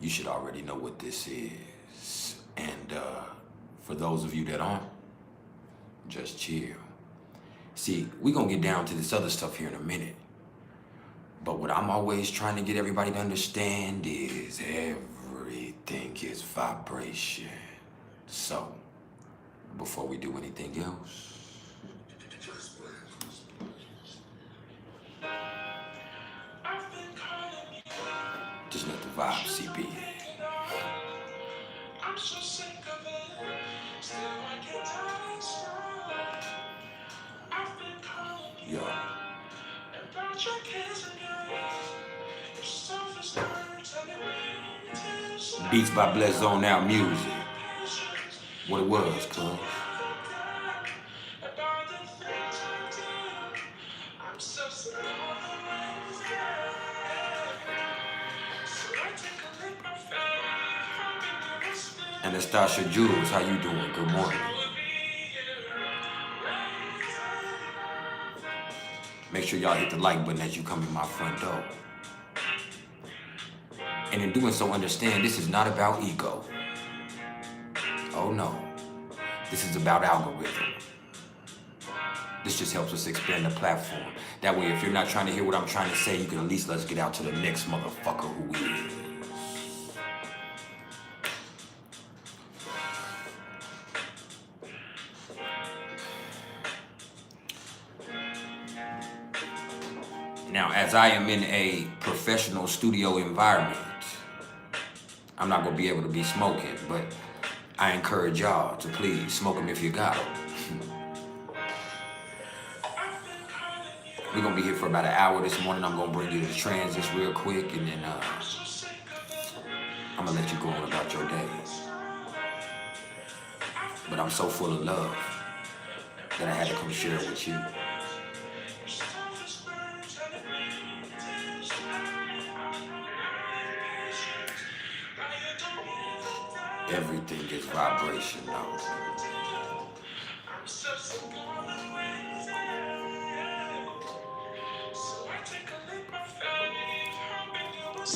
you should already know what this is. And for those of you that aren't, just chill. See, we're gonna get down to this other stuff here in a minute. But what I'm always trying to get everybody to understand is everything is vibration. So, before we do anything else, just let the vibe seep in. I'm so sick of it. Still I can't I've been calling you. About your kids and your selfish telling me. Beats by Bless Zone Out Music. What it was, cuz. I'm so sick of Anastasia Jules, how you doing? Good morning. Make sure y'all hit the like button as you come in my front door. And in doing so, understand this is not about ego. Oh no. This is about algorithm. This just helps us expand the platform. That way, if you're not trying to hear what I'm trying to say, you can at least let's get out to the next motherfucker who is. Now, as I am in a professional studio environment, I'm not gonna be able to be smoking, but I encourage y'all to please smoke them if you got them. We're gonna be here for about an hour this morning. I'm gonna bring you the transits real quick, and then I'm gonna let you go on about your day. But I'm so full of love that I had to come share it with you. Everything is vibration now.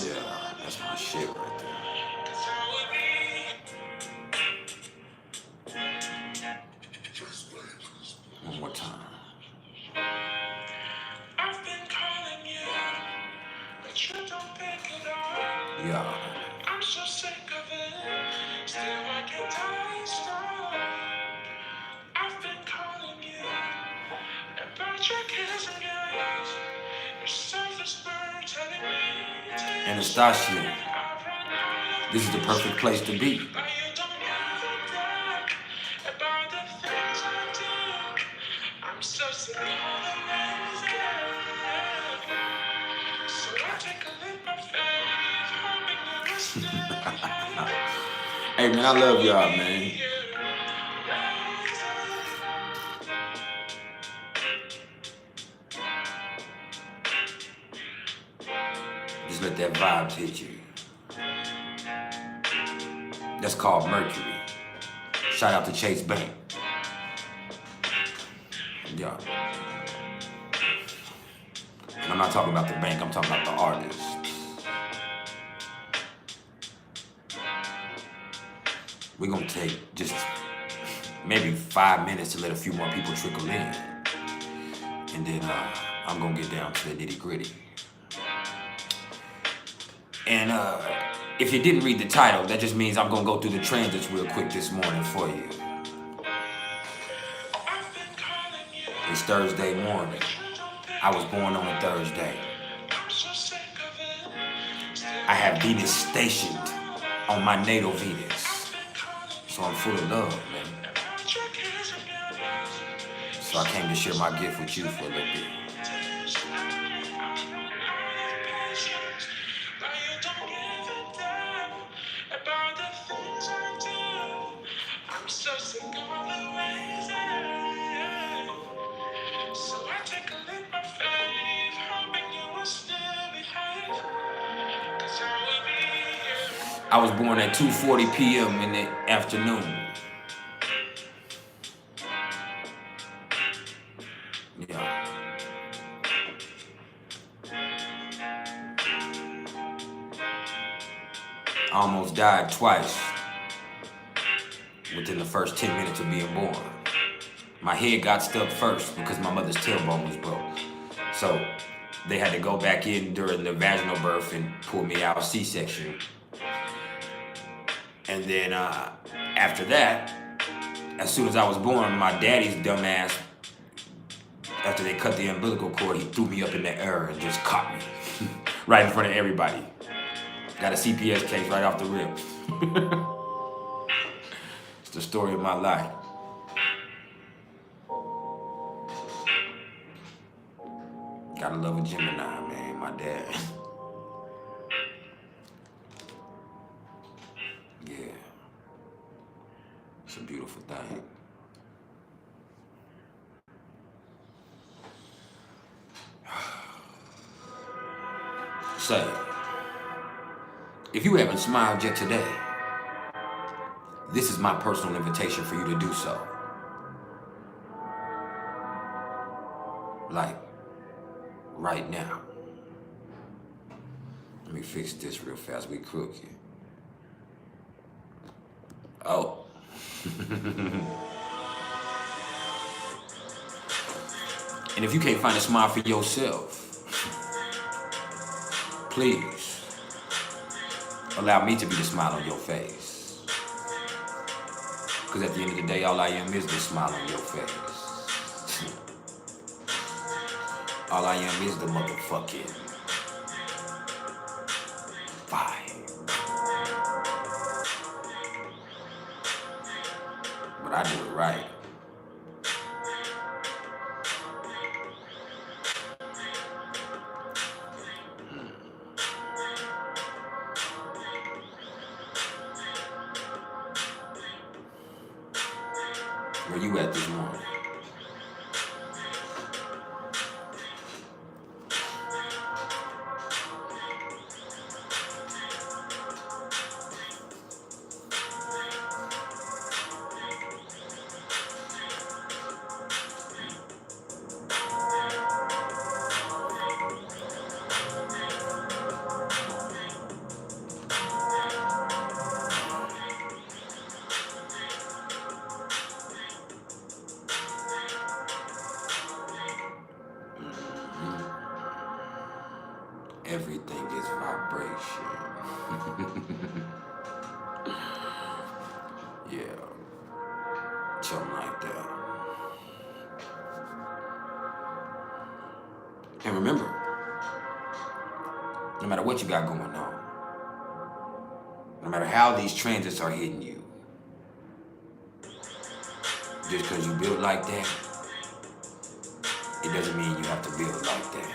Yeah, that's my shit right there. One more time. I've been calling you, but you don't pick it up. Yeah. I'm so sick of it. Still I can't stop. I've been calling you about your kids and yours. Your selfish bird telling me. Anastasia, this is the perfect place to be. I'm so sick of it. So I take a leap of faith, Hey man, I love y'all, man. Just let that vibes hit you. That's called Mercury. Shout out to Chase Bank. Yeah. And I'm not talking about the bank, I'm talking about the artist. We're gonna take just maybe 5 minutes to let a few more people trickle in. And then I'm gonna get down to the nitty gritty. And if you didn't read the title, that just means I'm gonna go through the transits real quick this morning for you. It's Thursday morning. I was born on a Thursday. I have Venus stationed on my natal Venus. So I'm full of love, man. So I came to share my gift with you for a little bit. I was born at 2:40 p.m. in the afternoon. Yeah. almost died twice within the first 10 minutes of being born. My head got stuck first because my mother's tailbone was broke. So they had to go back in during the vaginal birth and pull me out C-section. And then after that, as soon as I was born, my daddy's dumbass, after they cut the umbilical cord, he threw me up in the air and just caught me right in front of everybody. Got a CPS case right off the rip. It's the story of my life. Gotta love a Gemini, man, my dad. Yeah. It's a beautiful thing. Say, if you haven't smiled yet today, this is my personal invitation for you to do so. Like, right now. Let me fix this real fast. We crooked. Oh. And if you can't find a smile for yourself, please allow me to be the smile on your face. Because at the end of the day, all I am is the smile on your face. All I am is the motherfucking fire. But I do it right. Where you at this morning? Everything is vibration. Yeah. Something like that. And remember, no matter what you got going on, no matter how these transits are hitting you, just because you build like that, it doesn't mean you have to build like that.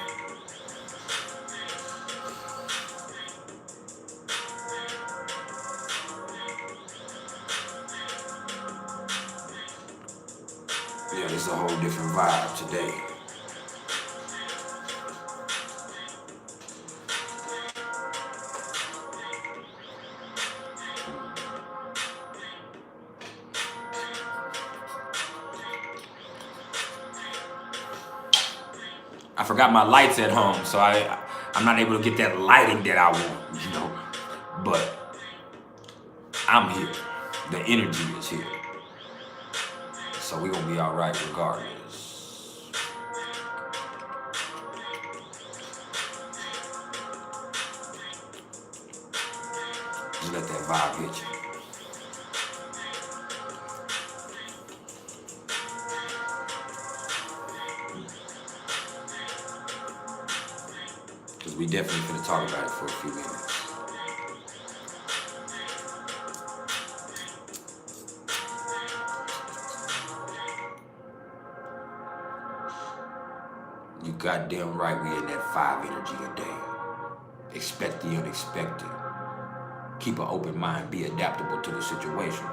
Yeah, it's a whole different vibe today. I forgot my lights at home, so I'm not able to get that lighting that I want, you know. But I'm here. The energy is here. So we're gonna be all right regardless. Just let that vibe hit you. Because we definitely finna talk about it for a few minutes. You goddamn right we in that 5 energy a day. Expect the unexpected. Keep an open mind, be adaptable to the situation.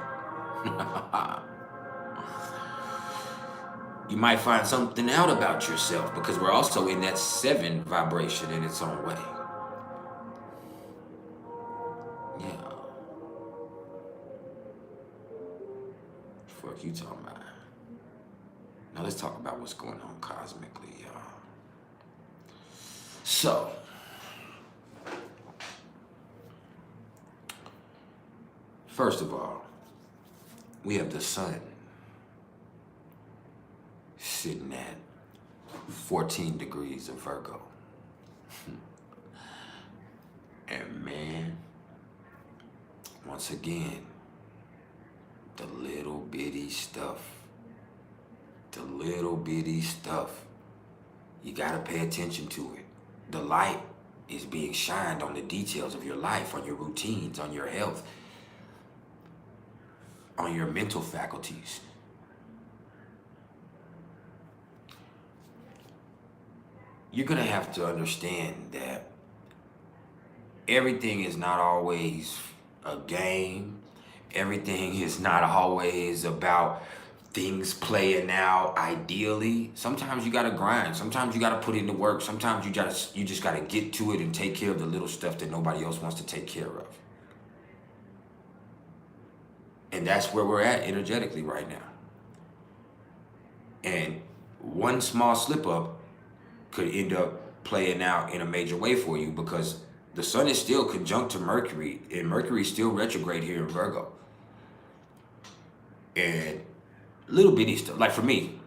You might find something out about yourself because we're also in that 7 vibration in its own way. Yeah. Fuck you talking about? Now let's talk about what's going on cosmically, y'all. So, First of all, we have the sun sitting at 14 degrees of Virgo. And man, once again, the little bitty stuff, you gotta pay attention to it. The light is being shined on the details of your life, on your routines, on your health, on your mental faculties. You're gonna have to understand that everything is not always a game. Everything is not always about things playing out ideally. Sometimes you gotta grind. Sometimes you gotta put in the work. Sometimes you just gotta get to it and take care of the little stuff that nobody else wants to take care of. And that's where we're at energetically right now. And one small slip up could end up playing out in a major way for you, because the sun is still conjunct to Mercury, and Mercury is still retrograde here in Virgo. And little bitty stuff, like for me,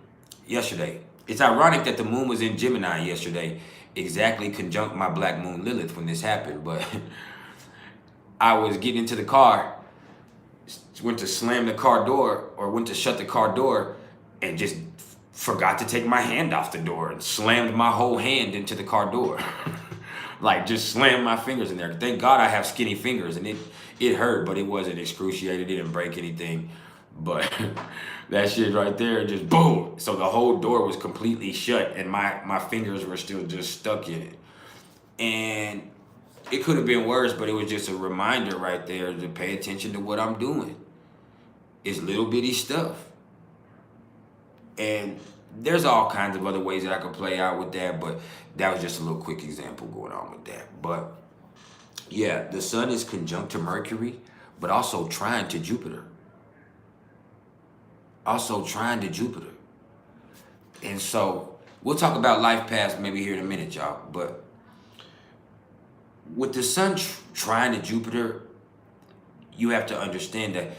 yesterday, it's ironic that the moon was in Gemini yesterday, exactly conjunct my black moon Lilith when this happened, but I was getting into the car, went to slam the car door, or went to shut the car door, and just forgot to take my hand off the door and slammed my whole hand into the car door. Like, just slammed my fingers in there. Thank God I have skinny fingers, and it hurt, but it wasn't excruciating. It didn't break anything. But that shit right there, just boom. So the whole door was completely shut, and my fingers were still just stuck in it. And it could have been worse, but it was just a reminder right there to pay attention to what I'm doing. It's little bitty stuff. And there's all kinds of other ways that I could play out with that, but that was just a little quick example going on with that. But yeah, the sun is conjunct to Mercury, but also trine to Jupiter. And so we'll talk about life paths maybe here in a minute, y'all. But with the sun trine to Jupiter, you have to understand that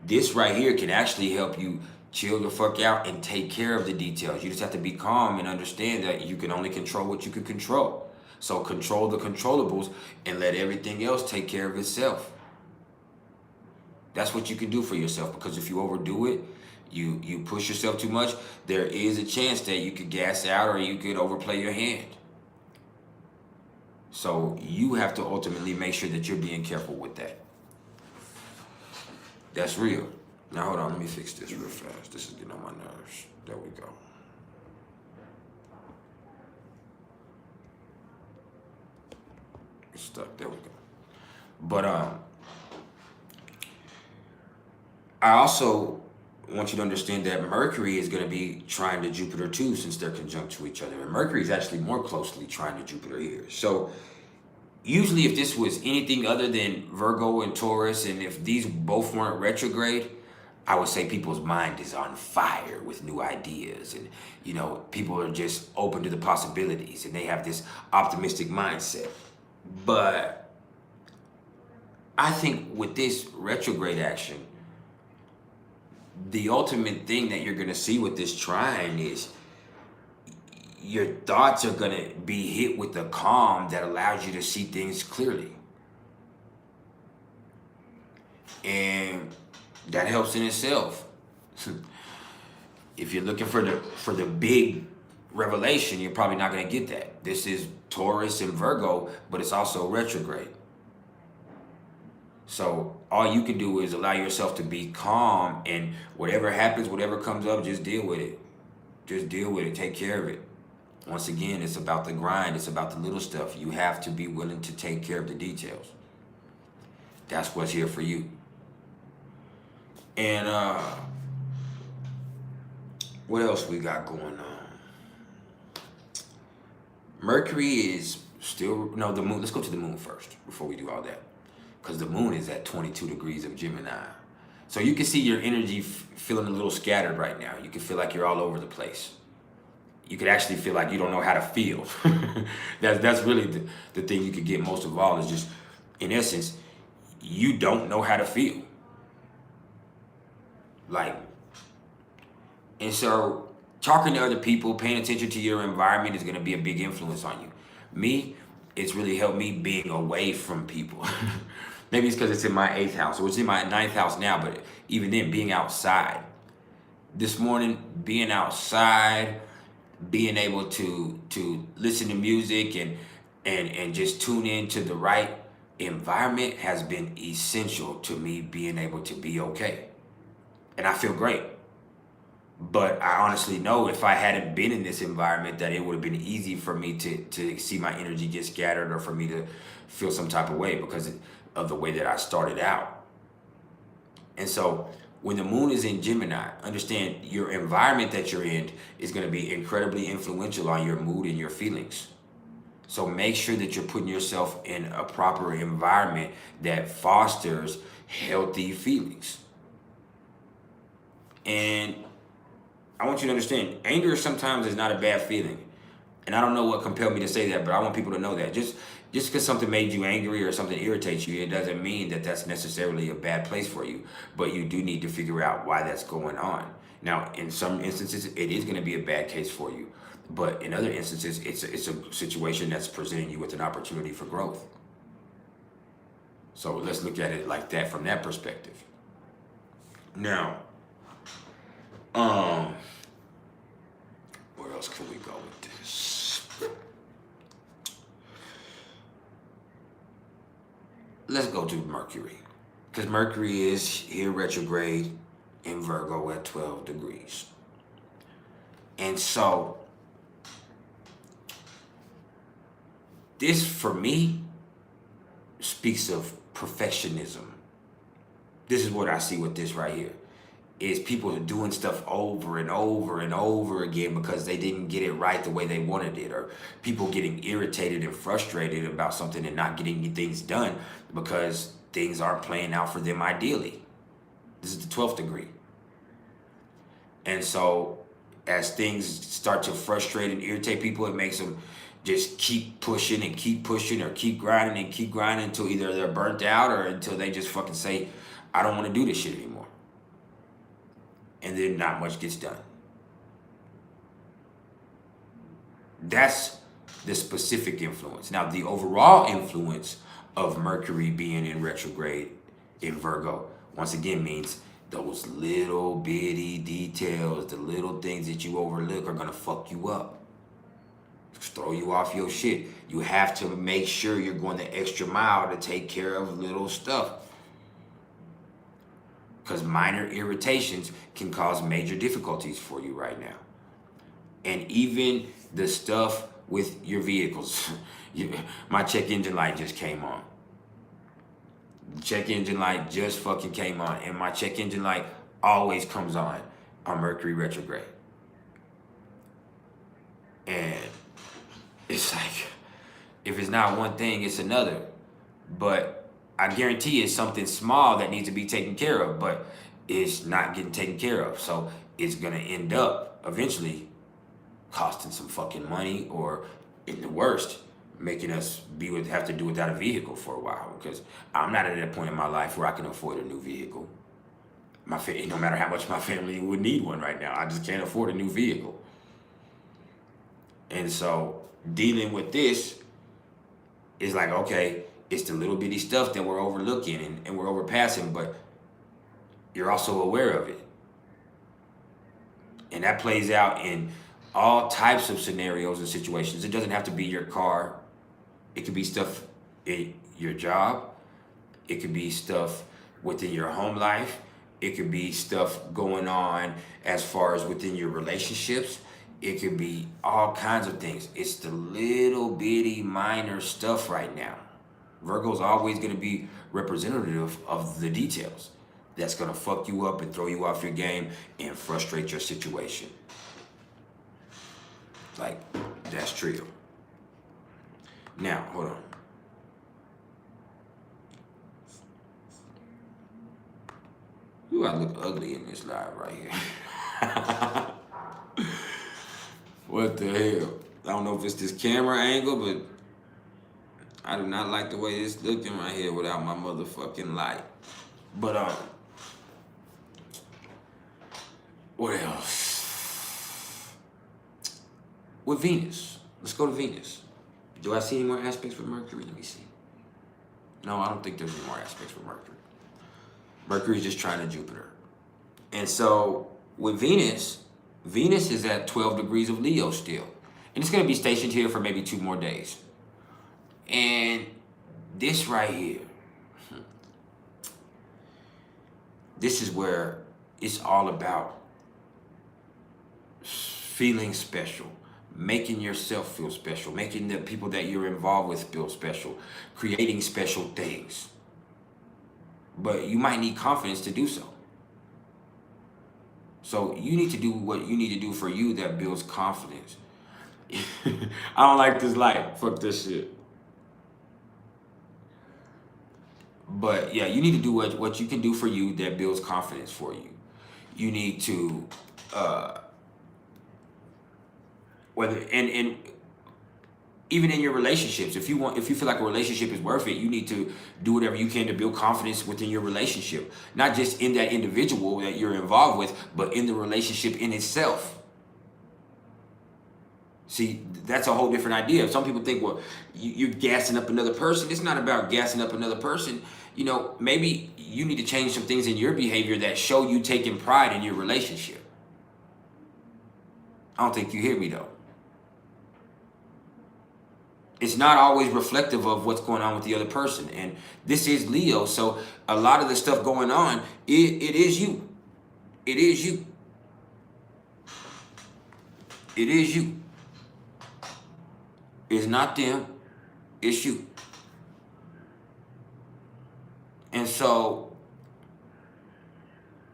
this right here can actually help you chill the fuck out and take care of the details. You just have to be calm and understand that you can only control what you can control. So control the controllables and let everything else take care of itself. That's what you can do for yourself, because if you overdo it, you push yourself too much, there is a chance that you could gas out or you could overplay your hand. So you have to ultimately make sure that you're being careful with that. That's real. Now hold on, let me fix this real fast. This is getting on my nerves. There we go. It's stuck. There we go. But I also want you to understand that Mercury is going to be trine to Jupiter too, since they're conjunct to each other. And Mercury is actually more closely trine to Jupiter here. So usually if this was anything other than Virgo and Taurus, and if these both weren't retrograde, I would say people's mind is on fire with new ideas, and people are just open to the possibilities, and they have this optimistic mindset. But I think with this retrograde action, the ultimate thing that you're going to see with this trine is your thoughts are going to be hit with a calm that allows you to see things clearly. And that helps in itself. If you're looking for the big revelation, you're probably not going to get that. This is Taurus and Virgo, but it's also retrograde. So all you can do is allow yourself to be calm, and whatever happens, whatever comes up, just deal with it. Just deal with it. Take care of it. Once again, it's about the grind. It's about the little stuff. You have to be willing to take care of the details. That's what's here for you. And what else we got going on? Mercury is still, no, the moon. Let's go to the moon first before we do all that. Because the moon is at 22 degrees of Gemini. So you can see your energy feeling a little scattered right now. You can feel like you're all over the place. You could actually feel like you don't know how to feel. That's really the thing you could get most of all, is just, in essence, you don't know how to feel. Like, and so talking to other people, paying attention to your environment is going to be a big influence on you. Me, it's really helped me being away from people. Maybe it's because it's in my 8th house, or it's in my 9th house now, but even then, being outside. This morning, being outside, being able to listen to music and just tune into the right environment has been essential to me being able to be okay. And I feel great. But I honestly know if I hadn't been in this environment that it would have been easy for me to see my energy get scattered, or for me to feel some type of way because of the way that I started out. And so when the moon is in Gemini, understand your environment that you're in is going to be incredibly influential on your mood and your feelings. So make sure that you're putting yourself in a proper environment that fosters healthy feelings. And I want you to understand, anger sometimes is not a bad feeling. And I don't know what compelled me to say that, but I want people to know that. Just because something made you angry or something irritates you, it doesn't mean that that's necessarily a bad place for you. But you do need to figure out why that's going on. Now, in some instances, it is going to be a bad case for you. But in other instances, it's a situation that's presenting you with an opportunity for growth. So let's look at it like that, from that perspective. Now, where else can we go with this? Let's go to Mercury, because Mercury is here retrograde in Virgo at 12 degrees. And so this, for me, speaks of perfectionism. This is what I see with this right here. Is people doing stuff over and over and over again because they didn't get it right the way they wanted it, or people getting irritated and frustrated about something and not getting things done because things aren't playing out for them ideally. This is the 12th degree. And so as things start to frustrate and irritate people, it makes them just keep pushing and keep pushing, or keep grinding and keep grinding until either they're burnt out or until they just fucking say, I don't want to do this shit anymore. And then not much gets done. That's the specific influence. Now, the overall influence of Mercury being in retrograde in Virgo, once again, means those little bitty details, the little things that you overlook, are going to fuck you up. Throw you off your shit. You have to make sure you're going the extra mile to take care of little stuff. Because minor irritations can cause major difficulties for you right now. And even the stuff with your vehicles. My check engine light just came on. The check engine light just fucking came on. And my check engine light always comes on Mercury retrograde. And it's like, if it's not one thing, it's another. But I guarantee it's something small that needs to be taken care of, but it's not getting taken care of. So it's going to end up eventually costing some fucking money, or in the worst, making us have to do without a vehicle for a while, because I'm not at that point in my life where I can afford a new vehicle. No matter how much my family would need one right now, I just can't afford a new vehicle. And so dealing with this is like, okay, it's the little bitty stuff that we're overlooking and we're overpassing, but you're also aware of it. And that plays out in all types of scenarios and situations. It doesn't have to be your car. It could be stuff in your job. It could be stuff within your home life. It could be stuff going on as far as within your relationships. It could be all kinds of things. It's the little bitty minor stuff right now. Virgo's always going to be representative of the details. That's going to fuck you up and throw you off your game and frustrate your situation. Like, that's true. Now, hold on. Ooh, I look ugly in this live right here. What the hell? I don't know if it's this camera angle, but I do not like the way it's looking right here without my motherfucking light. But What else? With Venus. Let's go to Venus. Do I see any more aspects with Mercury? Let me see. No, I don't think there's any more aspects with Mercury. Mercury's just trying to Jupiter. And so with Venus, Venus is at 12 degrees of Leo still. And it's going to be stationed here for maybe 2 more days. And this right here, this is where it's all about feeling special, making yourself feel special, making the people that you're involved with feel special, creating special things. But you might need confidence to do so. So you need to do what you need to do for you that builds confidence. I don't like this light. Fuck this shit. But yeah, you need to do what you can do for you that builds confidence for you. You need to and even in your relationships, if you feel like a relationship is worth it, you need to do whatever you can to build confidence within your relationship. Not just in that individual that you're involved with, but in the relationship in itself. See, that's a whole different idea. Some people think, well, you're gassing up another person. It's not about gassing up another person. You know, maybe you need to change some things in your behavior that show you taking pride in your relationship. I don't think you hear me though. It's not always reflective of what's going on with the other person. And this is Leo, so a lot of the stuff going on, it is you. It is you. It is you. It's not them, it's you. And so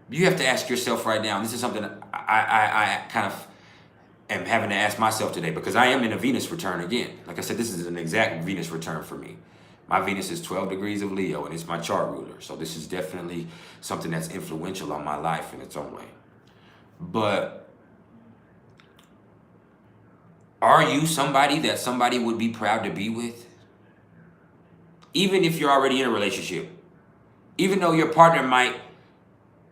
you have to ask yourself right now, and this is something I kind of am having to ask myself today, because I am in a Venus return again. Like I said, this is an exact Venus return for me. My Venus is 12 degrees of Leo, and it's my chart ruler. So this is definitely something that's influential on my life in its own way. But are you somebody that somebody would be proud to be with? Even if you're already in a relationship. Even though your partner might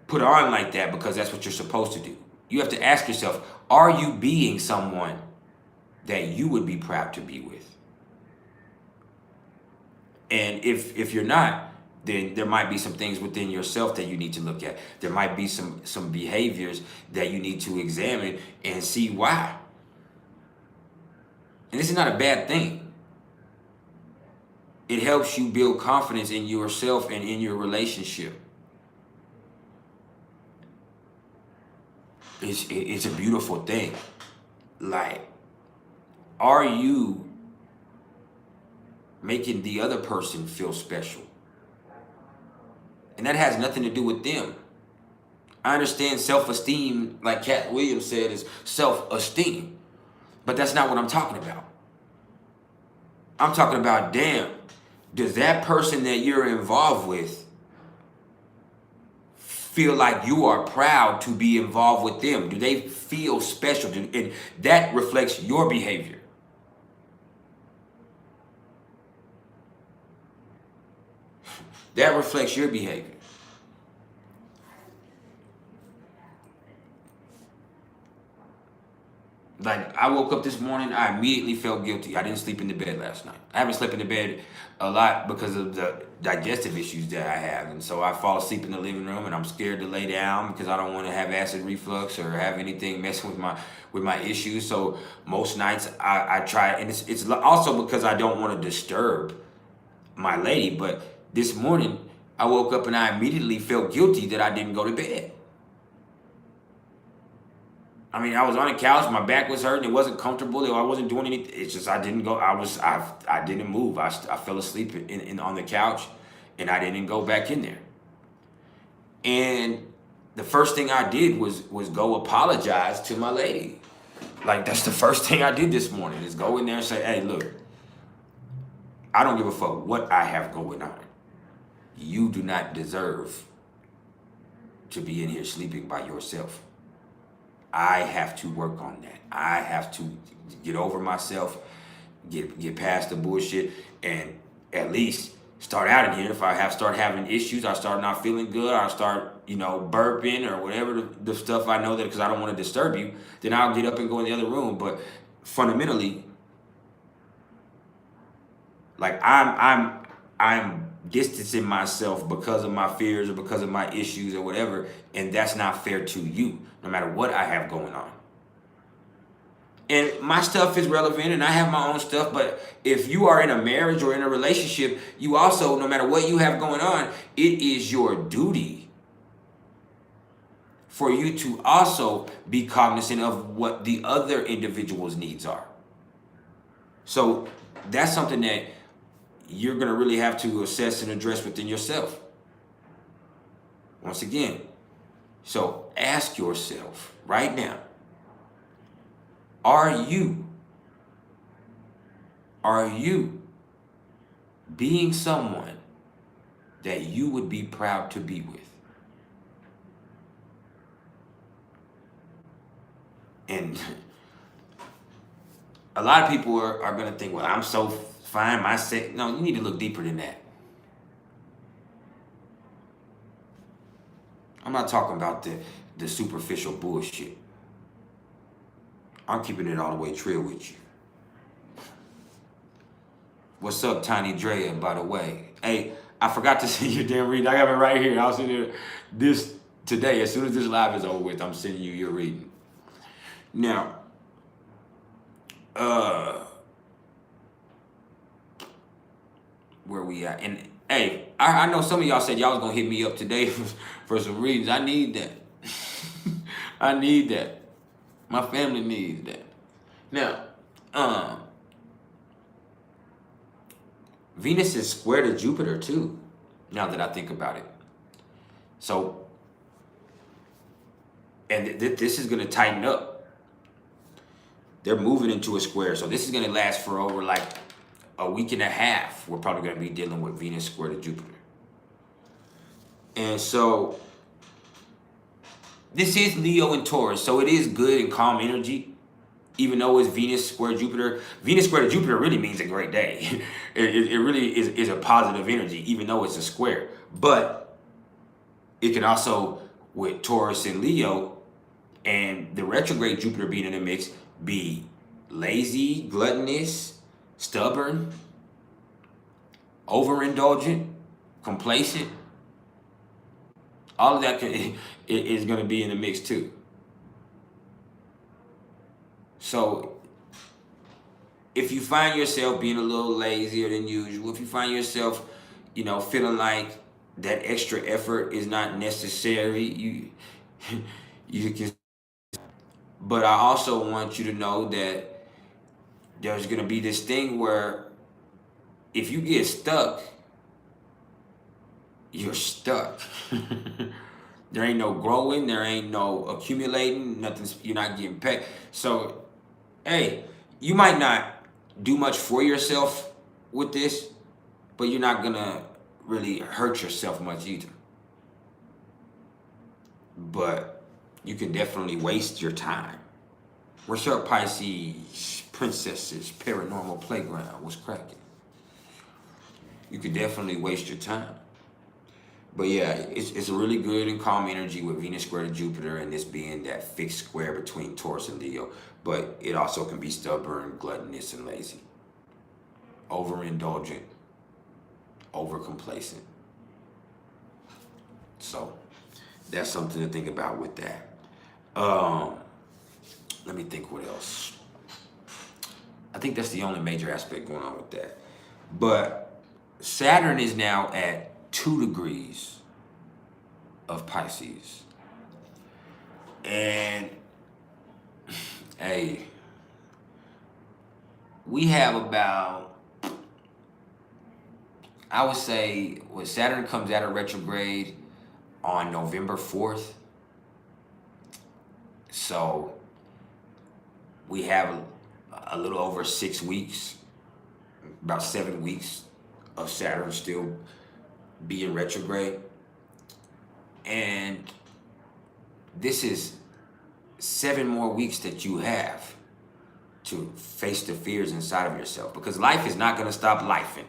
put on like that because that's what you're supposed to do. You have to ask yourself, are you being someone that you would be proud to be with? And if you're not, then there might be some things within yourself that you need to look at. There might be some behaviors that you need to examine and see why. And this is not a bad thing. It helps you build confidence in yourself and in your relationship. It's a beautiful thing. Like, are you making the other person feel special? And that has nothing to do with them. I understand self-esteem, like Cat Williams said, is self-esteem. But that's not what I'm talking about. I'm talking about, damn, does that person that you're involved with feel like you are proud to be involved with them? Do they feel special? And that reflects your behavior. That reflects your behavior. Like, I woke up this morning, I immediately felt guilty. I didn't sleep in the bed last night. I haven't slept in the bed a lot because of the digestive issues that I have. And so I fall asleep in the living room, and I'm scared to lay down because I don't want to have acid reflux or have anything messing with my issues. So most nights I try, and it's also because I don't want to disturb my lady. But this morning I woke up and I immediately felt guilty that I didn't go to bed. I mean, I was on the couch, my back was hurting, it wasn't comfortable, I wasn't doing anything. It's just I didn't go. I didn't move. I fell asleep on the couch, and I didn't go back in there. And the first thing I did was go apologize to my lady. Like, that's the first thing I did this morning, is go in there and say, hey, look, I don't give a fuck what I have going on. You do not deserve to be in here sleeping by yourself. I have to work on that. I have to get over myself, get past the bullshit, and at least start out in here. If I start having issues, I start not feeling good, I start, burping or whatever the stuff I know that because I don't want to disturb you, then I'll get up and go in the other room. But fundamentally, like I'm distancing myself because of my fears or because of my issues or whatever, and that's not fair to you, no matter what I have going on. And my stuff is relevant and I have my own stuff, but if you are in a marriage or in a relationship, you also, no matter what you have going on, it is your duty for you to also be cognizant of what the other individual's needs are. So that's something that you're going to really have to assess and address within yourself. Once again, so ask yourself right now, are you being someone that you would be proud to be with? And a lot of people are going to think, well, I'm so fine, my sex. No, you need to look deeper than that. I'm not talking about the superficial bullshit. I'm keeping it all the way real with you. What's up, Tiny Drea, by the way? Hey, I forgot to send you a damn reading. I have it right here. I'll send you this today. As soon as this live is over with, I'm sending you your reading. Now, where we at? And hey, I know some of y'all said y'all was gonna hit me up today for some readings. I need that. I need that. My family needs that. Now, Venus is square to Jupiter too, now that I think about it. So, and this is going to tighten up. They're moving into a square. So this is going to last for over like a week and a half. We're probably going to be dealing with Venus square to Jupiter. And so this is Leo and Taurus. So it is good and calm energy. Even though it's Venus square Jupiter. Venus square to Jupiter really means a great day. It really is a positive energy, even though it's a square. But it can also, with Taurus and Leo, and the retrograde Jupiter being in the mix, be lazy, gluttonous, stubborn, overindulgent, complacent. All of that is going to be in the mix too. So if you find yourself being a little lazier than usual, if you find yourself, feeling like that extra effort is not necessary, you can. But I also want you to know that there's going to be this thing where if you get stuck, you're stuck. There ain't no growing, there ain't no accumulating, nothing. You're not getting paid. So, hey, you might not do much for yourself with this, but you're not gonna really hurt yourself much either. But you can definitely waste your time. What's up, Pisces, princesses, paranormal playground? What's cracking? You can definitely waste your time. But yeah, it's a really good and calm energy with Venus square to Jupiter and this being that fixed square between Taurus and Leo. But it also can be stubborn, gluttonous, and lazy. Overindulgent, overcomplacent. So that's something to think about with that. Let me think what else. I think that's the only major aspect going on with that. But Saturn is now at 2 degrees of Pisces. And hey, we have about, I would say, when Saturn comes out of retrograde on November 4th. So we have a little over 6 weeks, about 7 weeks of Saturn still being retrograde. And this is 7 more weeks that you have to face the fears inside of yourself, because life is not going to stop lifing.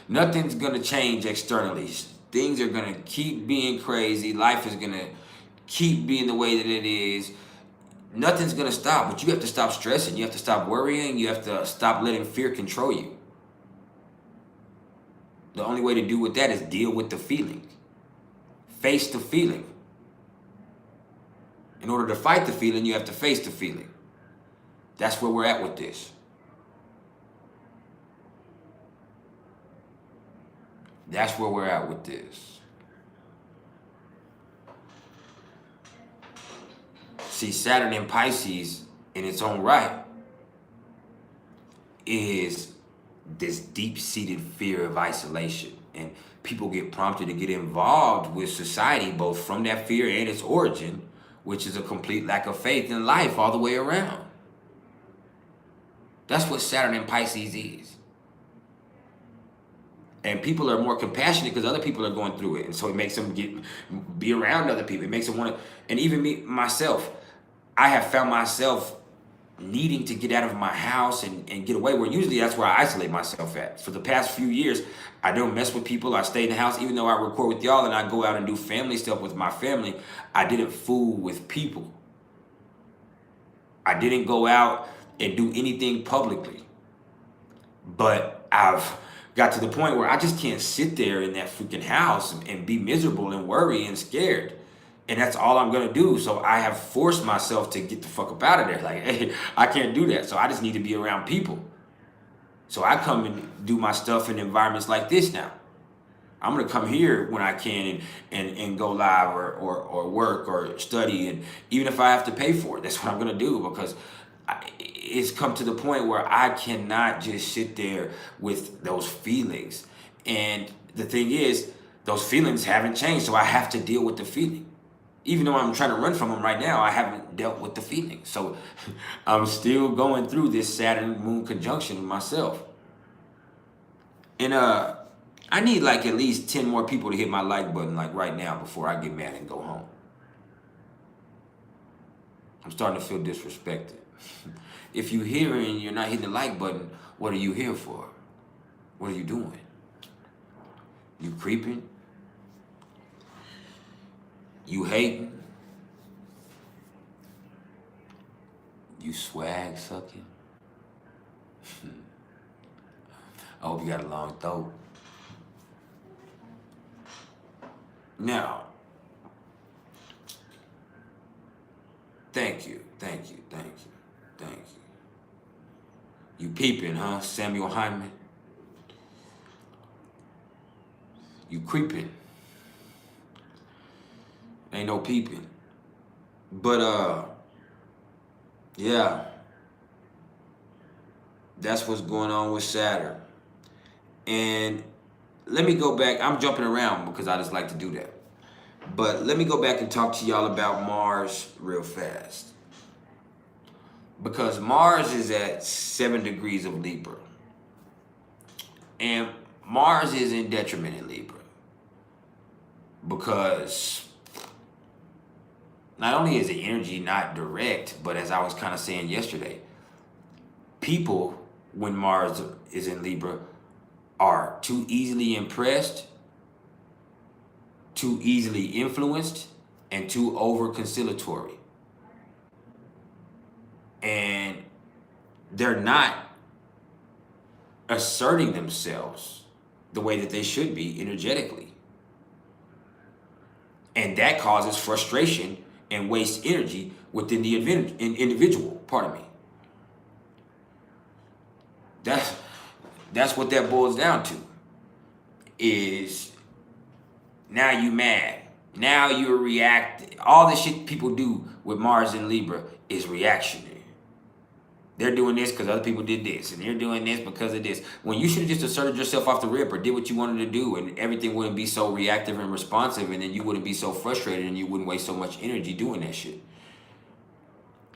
Nothing's going to change externally. Things are going to keep being crazy. Life is going to keep being the way that it is. Nothing's going to stop, but you have to stop stressing. You have to stop worrying. You have to stop letting fear control you. The only way to do with that is deal with the feeling. Face the feeling. In order to fight the feeling, you have to face the feeling. That's where we're at with this. That's where we're at with this. See, Saturn in Pisces, in its own right, is this deep-seated fear of isolation. And people get prompted to get involved with society, both from that fear and its origin, which is a complete lack of faith in life all the way around. That's what Saturn in Pisces is. And people are more compassionate because other people are going through it. And so it makes them be around other people. It makes them want to, and even me, myself, I have found myself needing to get out of my house and get away, where usually that's where I isolate myself at. For the past few years, I don't mess with people. I stay in the house, even though I record with y'all and I go out and do family stuff with my family. I didn't fool with people. I didn't go out and do anything publicly. But I've got to the point where I just can't sit there in that freaking house and be miserable and worry and scared. And that's all I'm going to do. So I have forced myself to get the fuck up out of there. Like, hey, I can't do that. So I just need to be around people. So I come and do my stuff in environments like this now. I'm going to come here when I can and go live or work or study. And even if I have to pay for it, that's what I'm going to do, because it's come to the point where I cannot just sit there with those feelings. And the thing is, those feelings haven't changed. So I have to deal with the feeling. Even though I'm trying to run from them right now, I haven't dealt with the feeling. So I'm still going through this Saturn-Moon conjunction with myself. And I need like at least 10 more people to hit my like button like right now before I get mad and go home. I'm starting to feel disrespected. If you're here and you're not hitting the like button, what are you here for? What are you doing? You creeping? You hating? You swag sucking? I hope you got a long throat. Now, thank you. You peeping, huh, Samuel Hyman? You creeping. Ain't no peeping. But, yeah. That's what's going on with Saturn. And let me go back. I'm jumping around because I just like to do that. But let me go back and talk to y'all about Mars real fast. Because Mars is at 7 degrees of Libra. And Mars is in detriment in Libra. Because not only is the energy not direct, but as I was kind of saying yesterday, people, when Mars is in Libra, are too easily impressed, too easily influenced, and too over-conciliatory. And they're not asserting themselves the way that they should be energetically. And that causes frustration and wastes energy within the individual, pardon me. That's what that boils down to. Is now you mad. Now you're reacting. All the shit people do with Mars and Libra is reactionary. They're doing this because other people did this, and they're doing this because of this. When you should have just asserted yourself off the rip or did what you wanted to do, and everything wouldn't be so reactive and responsive, and then you wouldn't be so frustrated, and you wouldn't waste so much energy doing that shit.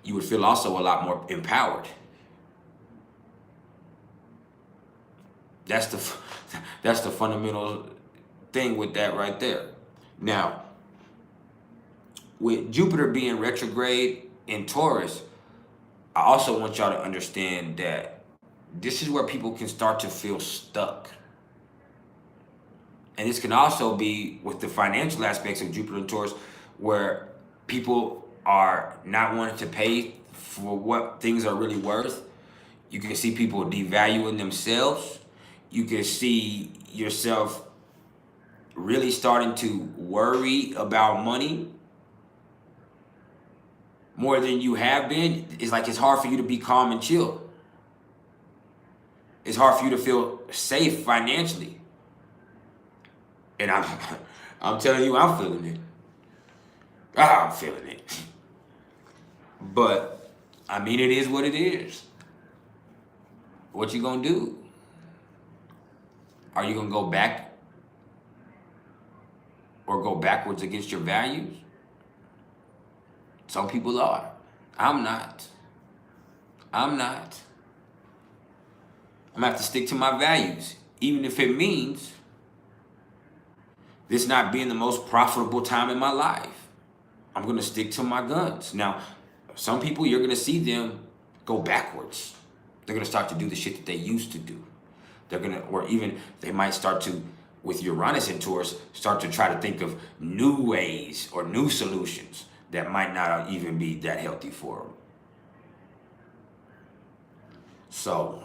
You would feel also a lot more empowered. That's the fundamental thing with that right there. Now, with Jupiter being retrograde in Taurus, I also want y'all to understand that this is where people can start to feel stuck. And this can also be with the financial aspects of Jupiter and Taurus, where people are not wanting to pay for what things are really worth. You can see people devaluing themselves. You can see yourself really starting to worry about money more than you have been. It's like it's hard for you to be calm and chill. It's hard for you to feel safe financially. And I'm telling you, I'm feeling it. I'm feeling it. But I mean, it is what it is. What you gonna do? Are you gonna go back or go backwards against your values? Some people are. I'm not. I'm not. I'm gonna have to stick to my values, even if it means this not being the most profitable time in my life. I'm gonna stick to my guns. Now, some people, you're gonna see them go backwards. They're gonna start to do the shit that they used to do. They're gonna, or even they might start to, with Uranus and Taurus, start to try to think of new ways or new solutions that might not even be that healthy for them. So,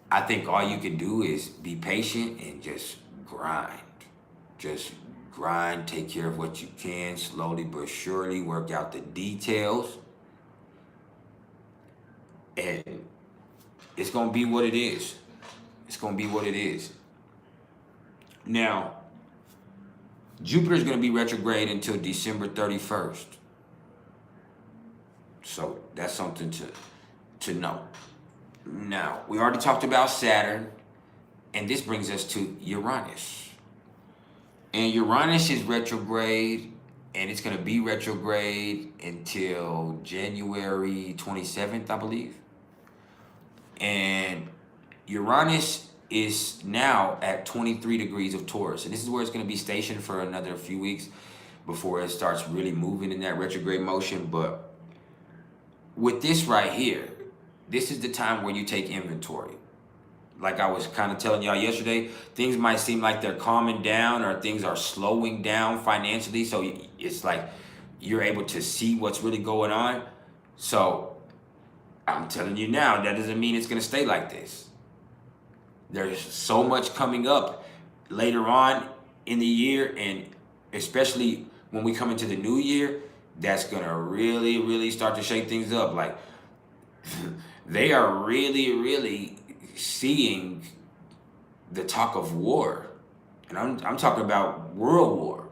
I think all you can do is be patient and just grind. Just grind, take care of what you can, slowly but surely work out the details. And it's going to be what it is. It's going to be what it is. Now, Jupiter is going to be retrograde until December 31st. So that's something to know. Now, we already talked about Saturn, and this brings us to Uranus. And Uranus is retrograde, and it's going to be retrograde until January 27th, I believe. And Uranus is now at 23 degrees of Taurus, and this is where it's going to be stationed for another few weeks before it starts really moving in that retrograde motion. But with this right here, this is the time where you take inventory. Like I was kind of telling y'all yesterday, things might seem like they're calming down or things are slowing down financially. So it's like you're able to see what's really going on. So I'm telling you now, that doesn't mean it's going to stay like this. There's so much coming up later on in the year, and especially when we come into the new year, that's going to really, really start to shake things up. Like, they are really, really seeing the talk of war. And I'm talking about world war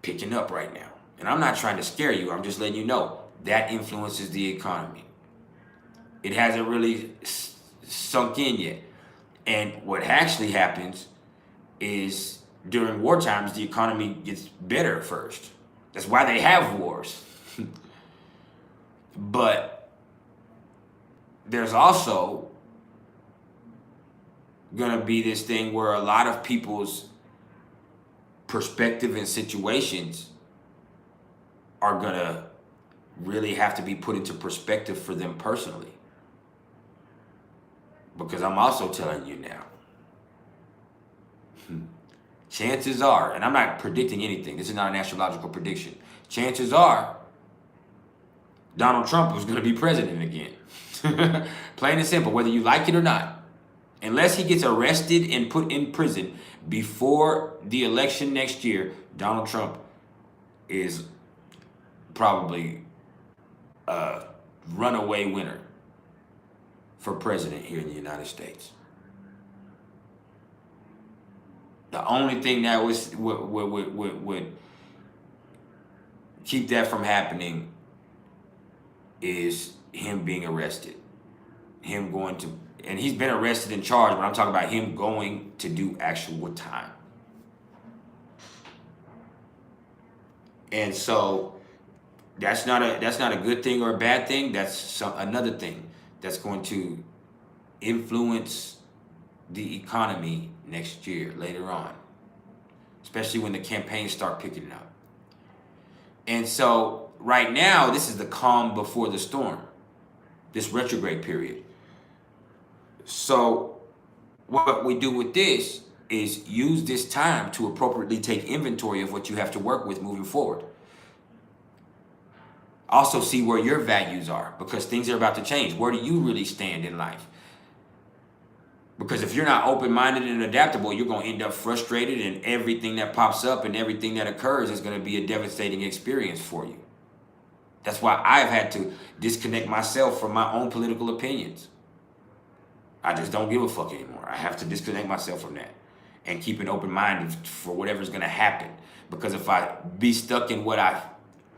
picking up right now. And I'm not trying to scare you. I'm just letting you know that influences the economy. It hasn't really sunk in yet. And what actually happens is during war times, the economy gets better first. That's why they have wars. But there's also gonna be this thing where a lot of people's perspective and situations are gonna really have to be put into perspective for them personally. Because I'm also telling you now, chances are, and I'm not predicting anything, this is not an astrological prediction, chances are Donald Trump was gonna be president again. Plain and simple, whether you like it or not. Unless he gets arrested and put in prison before the election next year, Donald Trump is probably a runaway winner for president here in the United States. The only thing that would keep that from happening is him being arrested. Him going to, and he's been arrested and charged, but I'm talking about him going to do actual time. And so that's not a good thing or a bad thing. That's another thing that's going to influence the economy next year, later on, especially when the campaigns start picking up. And so right now, this is the calm before the storm, this retrograde period. So what we do with this is use this time to appropriately take inventory of what you have to work with moving forward. Also see where your values are, because things are about to change. Where do you really stand in life? Because if you're not open-minded and adaptable, you're going to end up frustrated, and everything that pops up and everything that occurs is going to be a devastating experience for you. That's why I've had to disconnect myself from my own political opinions. I just don't give a fuck anymore. I have to disconnect myself from that and keep an open mind for whatever's going to happen. Because if I be stuck in what I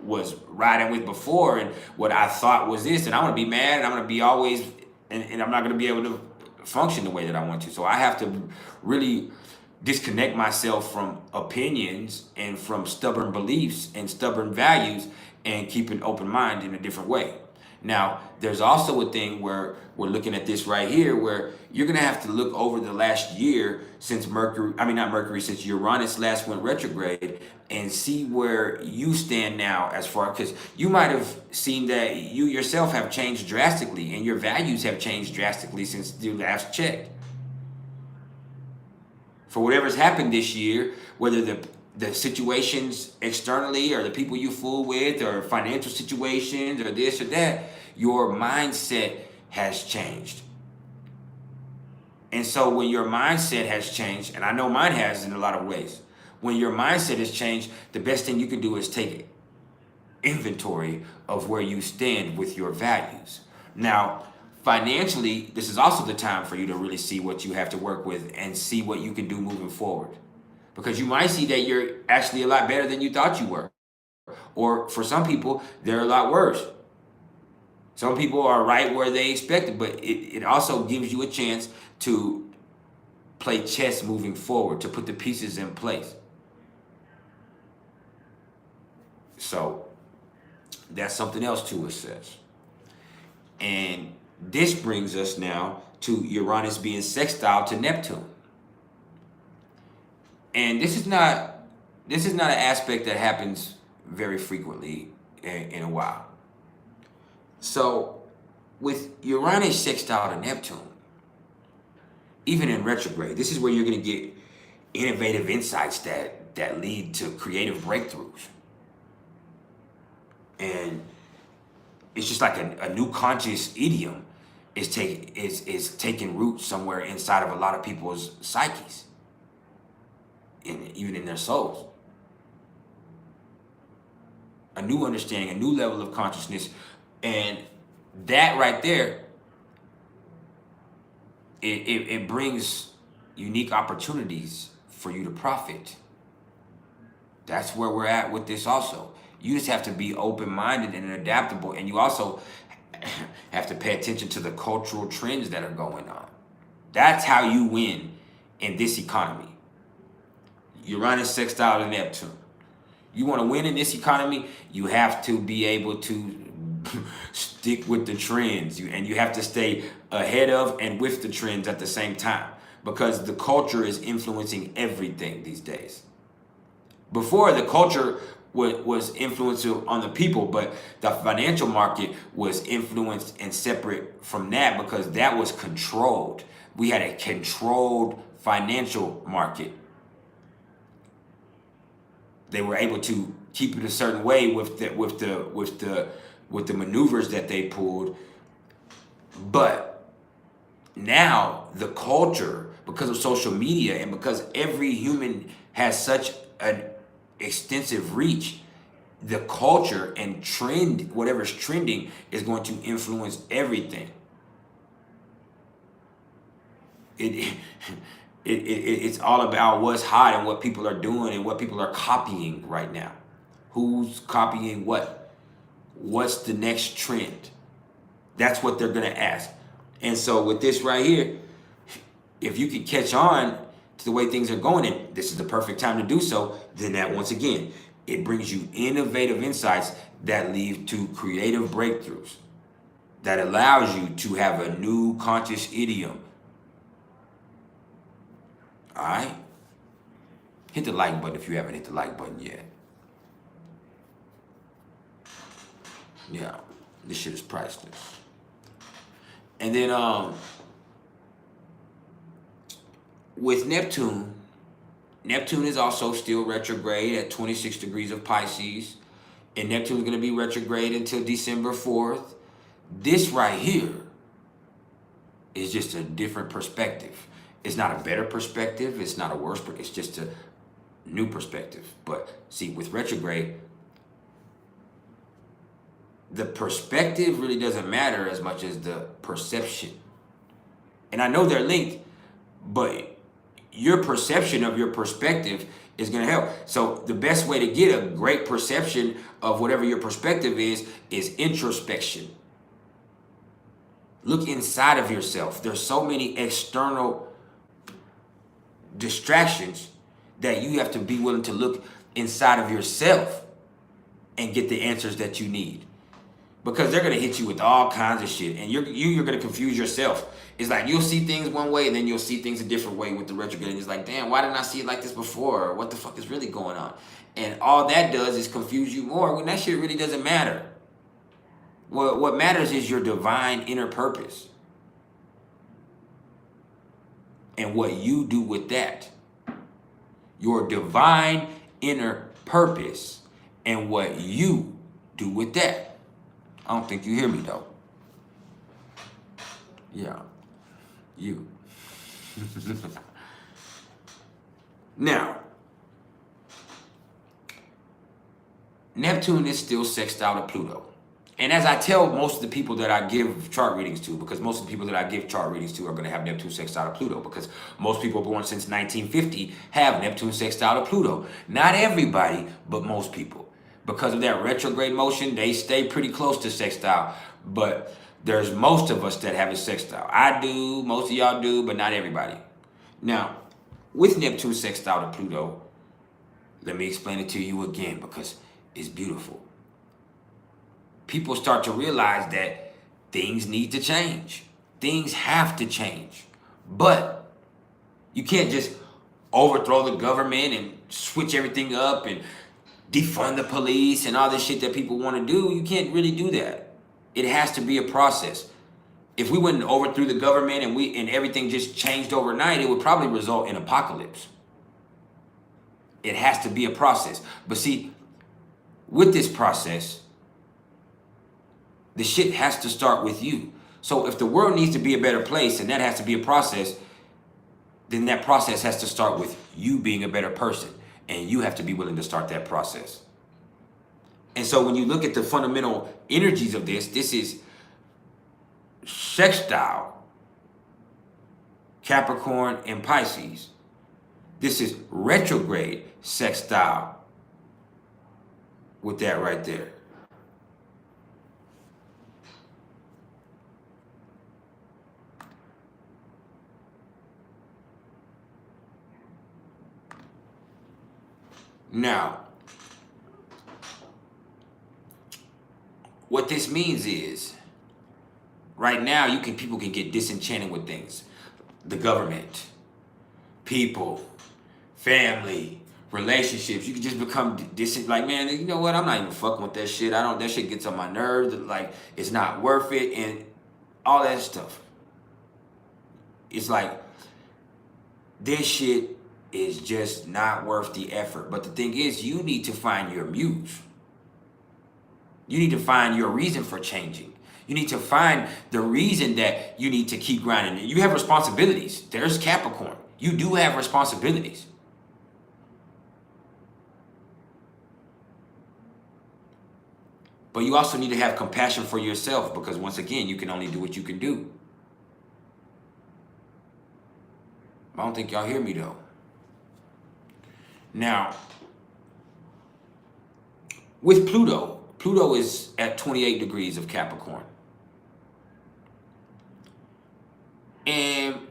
was riding with before and what I thought was this, and I'm going to be mad, and I'm going to be always, and I'm not going to be able to function the way that I want to. So I have to really disconnect myself from opinions and from stubborn beliefs and stubborn values and keep an open mind in a different way. Now, there's also a thing where we're looking at this right here, where you're going to have to look over the last year since since Uranus last went retrograde, and see where you stand now as far, because you might have seen that you yourself have changed drastically and your values have changed drastically since you last checked. For whatever's happened this year, whether the situations externally or the people you fool with or financial situations or this or that, your mindset has changed. And so when your mindset has changed, and I know mine has in a lot of ways, when your mindset has changed, the best thing you can do is take inventory of where you stand with your values. Now, financially, this is also the time for you to really see what you have to work with and see what you can do moving forward. Because you might see that you're actually a lot better than you thought you were. Or for some people, they're a lot worse. Some people are right where they expected, but it also gives you a chance to play chess moving forward, to put the pieces in place. So that's something else to assess. And this brings us now to Uranus being sextile to Neptune. And this is not an aspect that happens very frequently in a while. So with Uranus sextile to Neptune, even in retrograde, this is where you're going to get innovative insights that lead to creative breakthroughs. And it's just like a new conscious idiom is taking root somewhere inside of a lot of people's psyches, even in their souls. A new understanding, a new level of consciousness, and that right there, it brings unique opportunities for you to profit. That's where we're at with this also. You just have to be open-minded and adaptable, and you also have to pay attention to the cultural trends that are going on. That's how you win in this economy. Uranus sextile to Neptune. You want to win in this economy, you have to be able to stick with the trends, and you have to stay ahead of and with the trends at the same time, because the culture is influencing everything these days. Before, the culture was influential on the people, but the financial market was influenced and separate from that, because that was controlled. We had a controlled financial market. They were able to keep it a certain way with the maneuvers that they pulled. But now the culture, because of social media and because every human has such an extensive reach, the culture and trend, whatever's trending, is going to influence everything. It's all about what's hot and what people are doing and what people are copying right now. Who's copying what? What's the next trend? That's what they're going to ask. And so with this right here, if you can catch on to the way things are going, and this is the perfect time to do so, then that, once again, it brings you innovative insights that lead to creative breakthroughs, that allows you to have a new conscious idiom. All right? Hit the like button if you haven't hit the like button yet. Yeah, this shit is priceless. And then with Neptune, Neptune is also still retrograde at 26 degrees of Pisces. And Neptune is going to be retrograde until December 4th. This right here is just a different perspective. It's not a better perspective. It's not a worse perspective. It's just a new perspective. But see, with retrograde, the perspective really doesn't matter as much as the perception. And I know they're linked, but your perception of your perspective is going to help. So the best way to get a great perception of whatever your perspective is introspection. Look inside of yourself. There's so many external distractions that you have to be willing to look inside of yourself and get the answers that you need. Because they're going to hit you with all kinds of shit, and you're going to confuse yourself. It's like you'll see things one way, and then you'll see things a different way with the retrograde. And it's like, damn, why didn't I see it like this before? What the fuck is really going on? And all that does is confuse you more when that shit really doesn't matter. What matters is your divine inner purpose. And what you do with that. Your divine inner purpose and what you do with that. I don't think you hear me though. Yeah. You. Now, Neptune is still sextile to Pluto. And as I tell most of the people that I give chart readings to, because most of the people that I give chart readings to are going to have Neptune sextile to Pluto, because most people born since 1950 have Neptune sextile to Pluto. Not everybody, but most people. Because of that retrograde motion, they stay pretty close to sextile. But there's most of us that have a sextile. I do, most of y'all do, but not everybody. Now, with Neptune sextile to Pluto, let me explain it to you again because it's beautiful. People start to realize that things need to change. Things have to change. But you can't just overthrow the government and switch everything up and defund the police and all this shit that people want to do. You can't really do that. It has to be a process. If we went and overthrew the government and everything just changed overnight, it would probably result in apocalypse. It has to be a process. But see, with this process, the shit has to start with you. So if the world needs to be a better place and that has to be a process, then that process has to start with you being a better person. And you have to be willing to start that process. And so when you look at the fundamental energies of this is sextile, Capricorn and Pisces. This is retrograde sextile with that right there. Now, what this means is, right now, people can get disenchanted with things. The government, people, family, relationships. You can just become like, man, you know what? I'm not even fucking with that shit. That shit gets on my nerves. Like, it's not worth it and all that stuff. It's like, this shit is just not worth the effort. But the thing is, you need to find your muse. You need to find your reason for changing. You need to find the reason that you need to keep grinding. You have responsibilities. There's Capricorn. You do have responsibilities. But you also need to have compassion for yourself because once again, you can only do what you can do. I don't think y'all hear me though. Now, with Pluto is at 28 degrees of Capricorn. And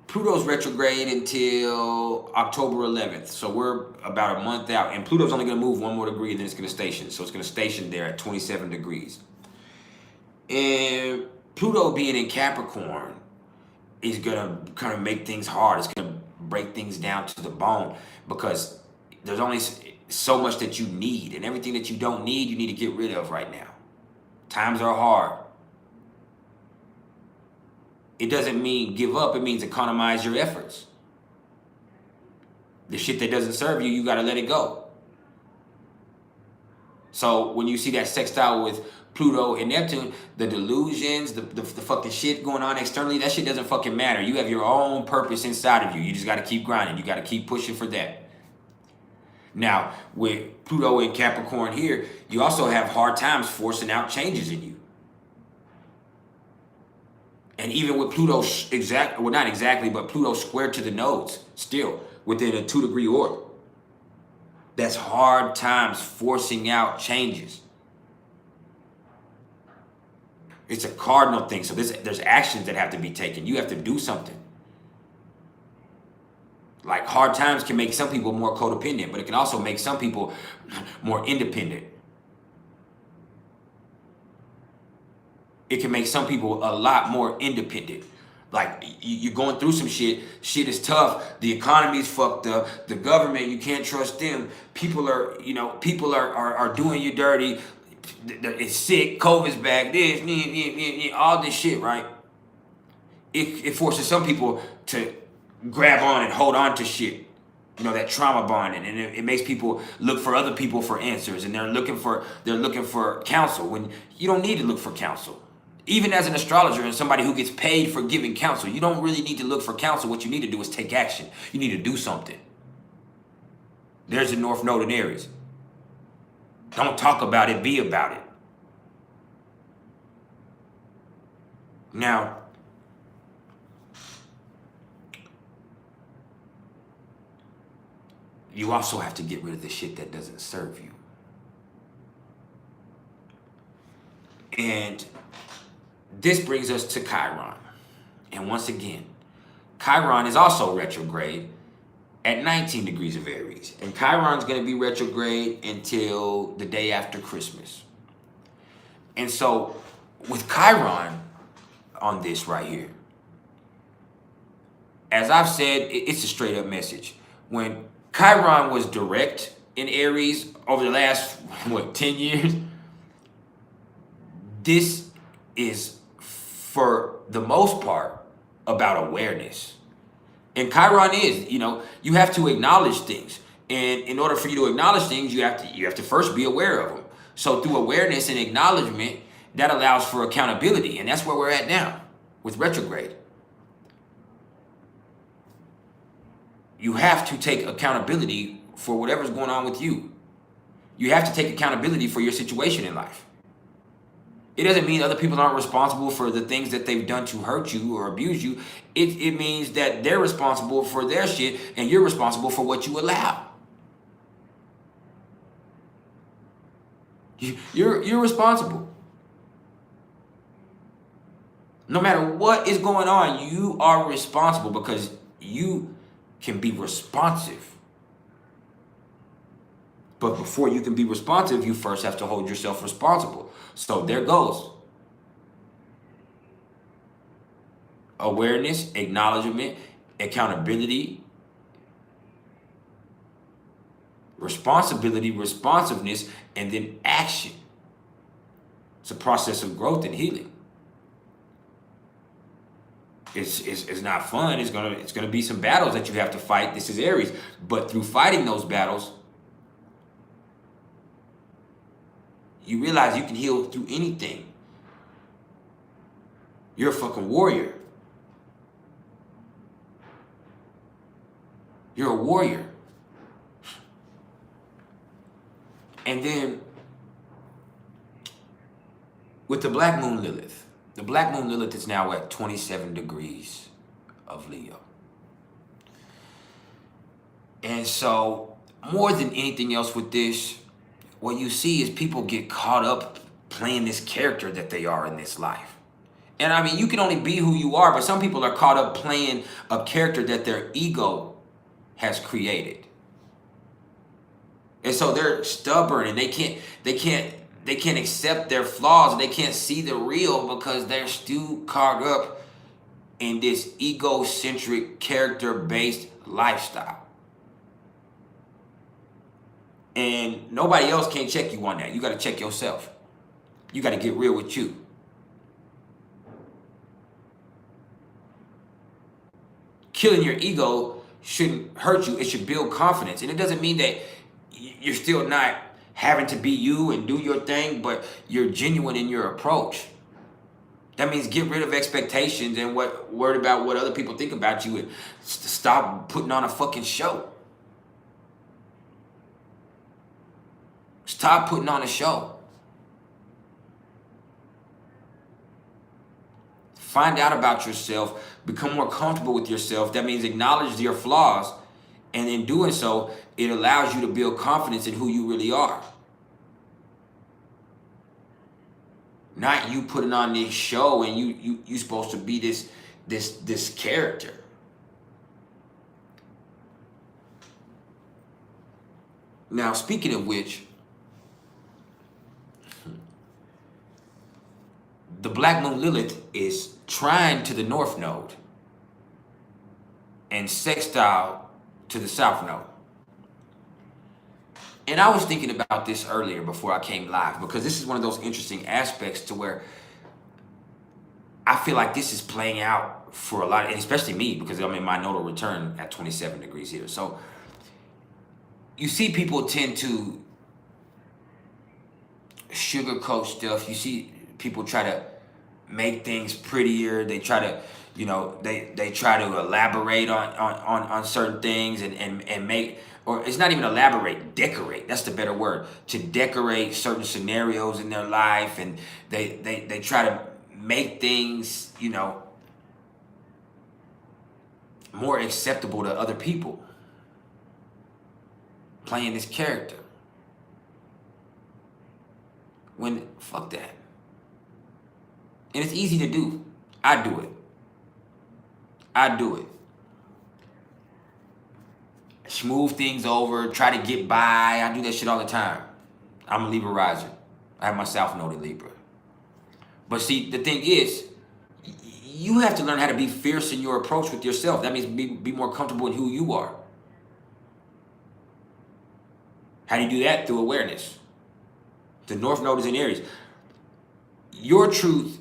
Pluto's retrograde until October 11th. So we're about a month out. And Pluto's only going to move one more degree and then it's going to station. So it's going to station there at 27 degrees. And Pluto being in Capricorn is going to kind of make things hard. It's going to break things down to the bone because there's only so much that you need, and everything that you don't need, you need to get rid of right now. Times are hard. It doesn't mean give up. It means economize your efforts. The shit that doesn't serve you, you got to let it go. So when you see that sextile with Pluto and Neptune, the delusions, the fucking shit going on externally, that shit doesn't fucking matter. You have your own purpose inside of you. You just got to keep grinding. You got to keep pushing for that. Now, with Pluto and Capricorn here, you also have hard times forcing out changes in you. And even with Pluto well, not exactly, but Pluto squared to the nodes, still within a 2-degree orb. That's hard times forcing out changes. It's a cardinal thing. So there's actions that have to be taken. You have to do something. Like hard times can make some people more codependent, but it can also make some people more independent. It can make some people a lot more independent. Like you're going through some shit. Shit is tough. The economy's fucked up. The government, you can't trust them. People are doing you dirty. It's sick. COVID's back. This, all this shit, right? It forces some people to grab on and hold on to shit. You know, that trauma bonding, and it makes people look for other people for answers, and they're looking for counsel when you don't need to look for counsel. Even as an astrologer and somebody who gets paid for giving counsel, you don't really need to look for counsel. What you need to do is take action. You need to do something. There's the North Node in Aries. Don't talk about it, be about it. Now, you also have to get rid of the shit that doesn't serve you. And this brings us to Chiron. And once again, Chiron is also retrograde at 19 degrees of Aries. And Chiron's going to be retrograde until the day after Christmas. And so with Chiron on this right here, as I've said, it's a straight up message. When Chiron was direct in Aries over the last, 10 years, this is, for the most part, about awareness. And Chiron is, you have to acknowledge things. And in order for you to acknowledge things, you have to first be aware of them. So through awareness and acknowledgement, that allows for accountability. And that's where we're at now with retrograde. You have to take accountability for whatever's going on with you. You have to take accountability for your situation in life. It doesn't mean other people aren't responsible for the things that they've done to hurt you or abuse you. It means that they're responsible for their shit and you're responsible for what you allow. You're responsible. No matter what is going on, you are responsible because you can be responsive. But before you can be responsive, you first have to hold yourself responsible. So there goes. Awareness, acknowledgement, accountability, responsibility, responsiveness, and then action. It's a process of growth and healing. It's not fun. It's gonna be some battles that you have to fight. This is Aries. But through fighting those battles, you realize you can heal through anything. You're a fucking warrior. You're a warrior. And then with the Black Moon Lilith, the Black Moon Lilith is now at 27 degrees of Leo. And so more than anything else with this, what you see is people get caught up playing this character that they are in this life. And I mean, you can only be who you are, but some people are caught up playing a character that their ego has created. And so they're stubborn and they can't accept their flaws and they can't see the real because they're still caught up in this egocentric, character-based lifestyle. And nobody else can check you on that. You got to check yourself. You got to get real with you. Killing your ego shouldn't hurt you. It should build confidence. And it doesn't mean that you're still not having to be you and do your thing, but you're genuine in your approach. That means get rid of expectations and worried about what other people think about you, and stop putting on a fucking show. Stop putting on a show. Find out about yourself. Become more comfortable with yourself. That means acknowledge your flaws. And in doing so, it allows you to build confidence in who you really are. Not you putting on this show and you supposed to be this character. Now, speaking of which, the Black Moon Lilith is trine to the North Node and sextile to the South Node. And I was thinking about this earlier before I came live, because this is one of those interesting aspects to where I feel like this is playing out for a lot, and especially me, because I'm in my nodal return at 27 degrees here. So you see people tend to sugarcoat stuff. You see people try to make things prettier. They try to, you know, they try to elaborate on certain things and make, or it's not even elaborate, decorate. That's the better word. To decorate certain scenarios in their life, and they try to make things, you know, more acceptable to other people. Playing this character. When, fuck that. And it's easy to do. I do it. Smooth things over, try to get by. I do that shit all the time. I'm a Libra riser. I have my South Node in Libra. But see, the thing is, you have to learn how to be fierce in your approach with yourself. That means be more comfortable in who you are. How do you do that? Through awareness. The North Node is in Aries. Your truth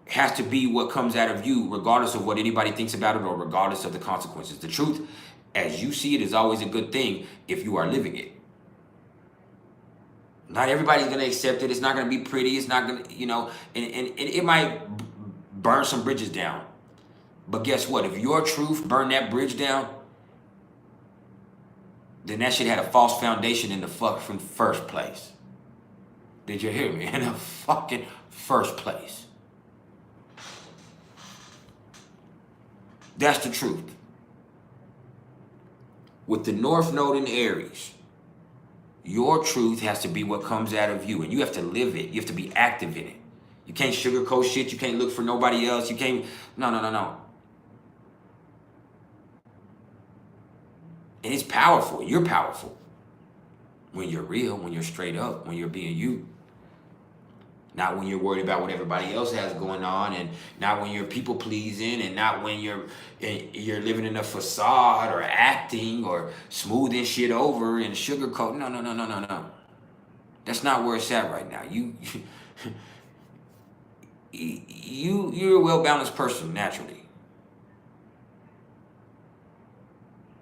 has to be what comes out of you, regardless of what anybody thinks about it or regardless of the consequences. The truth, as you see it, is always a good thing if you are living it. Not everybody's going to accept it. It's not going to be pretty. It's not going to, you know, and it might burn some bridges down. But guess what? If your truth burned that bridge down, then that shit had a false foundation in the fucking first place. Did you hear me? In the fucking first place. That's the truth. With the North Node in Aries, your truth has to be what comes out of you, and you have to live it. You have to be active in it. You can't sugarcoat shit. You can't look for nobody else. You can't, no. And it's powerful. You're powerful. When you're real, when you're straight up, when you're being you. Not when you're worried about what everybody else has going on, and not when you're people pleasing, and not when you're living in a facade or acting or smoothing shit over and sugarcoating. No. That's not where it's at right now. You're a well-balanced person naturally.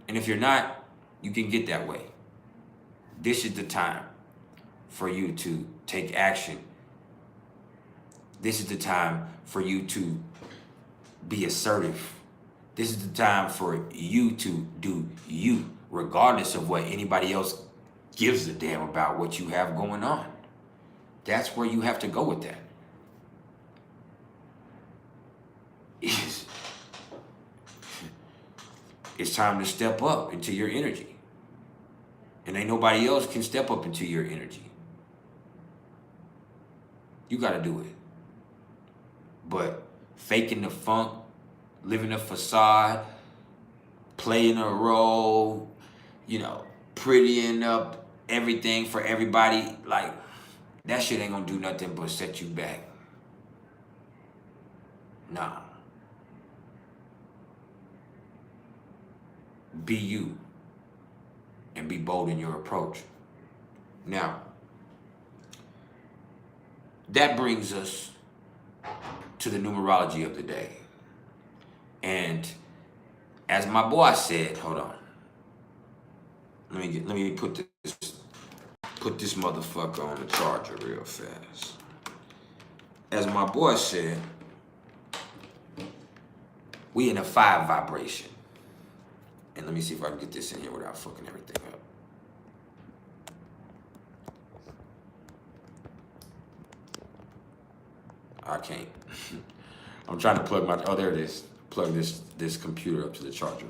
And if you're not, you can get that way. This is the time for you to take action. This is the time for you to be assertive. This is the time for you to do you, regardless of what anybody else gives a damn about what you have going on. That's where you have to go with that. It's time to step up into your energy. And ain't nobody else can step up into your energy. You got to do it. But faking the funk, living a facade, playing a role, you know, prettying up everything for everybody, like, that shit ain't gonna do nothing but set you back. Nah. Be you and be bold in your approach. Now, that brings us to the numerology of the day. And as my boy said, hold on. Let me put this motherfucker on the charger real fast. As my boy said, we in a 5 vibration. And let me see if I can get this in here without fucking everything up. I can't. I'm trying to plug my, oh, there it is. Plug this computer up to the charger.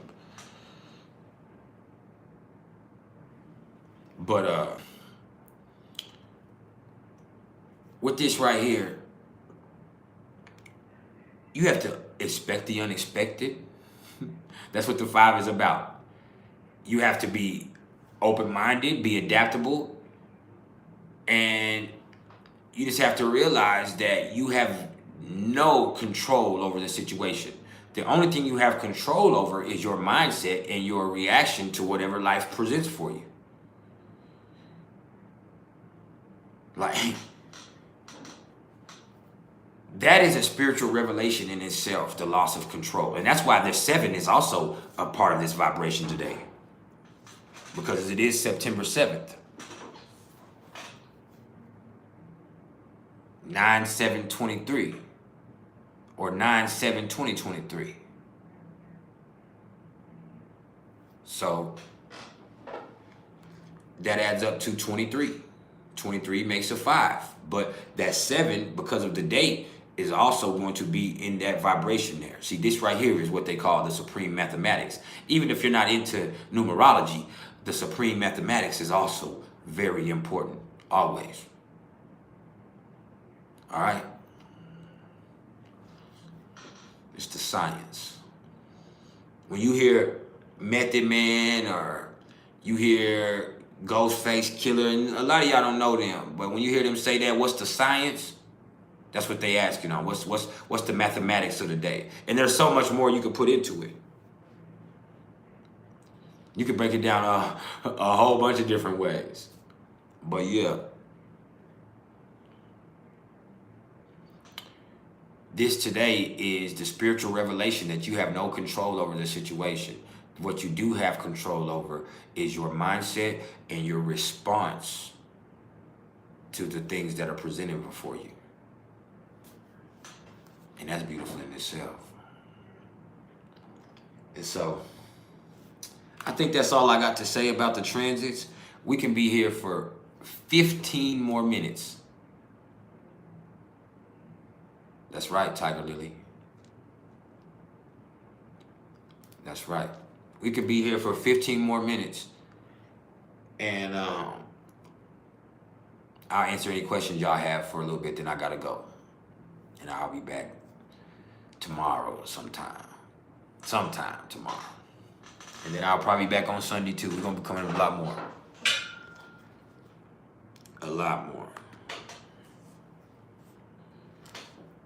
But with this right here, you have to expect the unexpected. That's what the 5 is about. You have to be open-minded, be adaptable, and you just have to realize that you have no control over the situation. The only thing you have control over is your mindset and your reaction to whatever life presents for you. Like, that is a spiritual revelation in itself, the loss of control. And that's why the 7 is also a part of this vibration today. Because it is September 7th. 9/7/23 or 9/7/2023. So that adds up to 23. 23 makes a 5. But that 7, because of the date, is also going to be in that vibration there. See, this right here is what they call the supreme mathematics. Even if you're not into numerology, the supreme mathematics is also very important, always. All right? It's the science. When you hear Method Man or you hear Ghostface Killer, and a lot of y'all don't know them, but when you hear them say that, what's the science? That's what they ask, you know, what's the mathematics of the day? And there's so much more you can put into it. You can break it down a whole bunch of different ways. But yeah. This today is the spiritual revelation that you have no control over the situation. What you do have control over is your mindset and your response to the things that are presented before you. And that's beautiful in itself. And so, I think that's all I got to say about the transits. We can be here for 15 more minutes. That's right, Tiger Lily. That's right. We could be here for 15 more minutes. And I'll answer any questions y'all have for a little bit, then I gotta go. And I'll be back tomorrow or sometime tomorrow. And then I'll probably be back on Sunday too. We're gonna be coming a lot more. A lot more.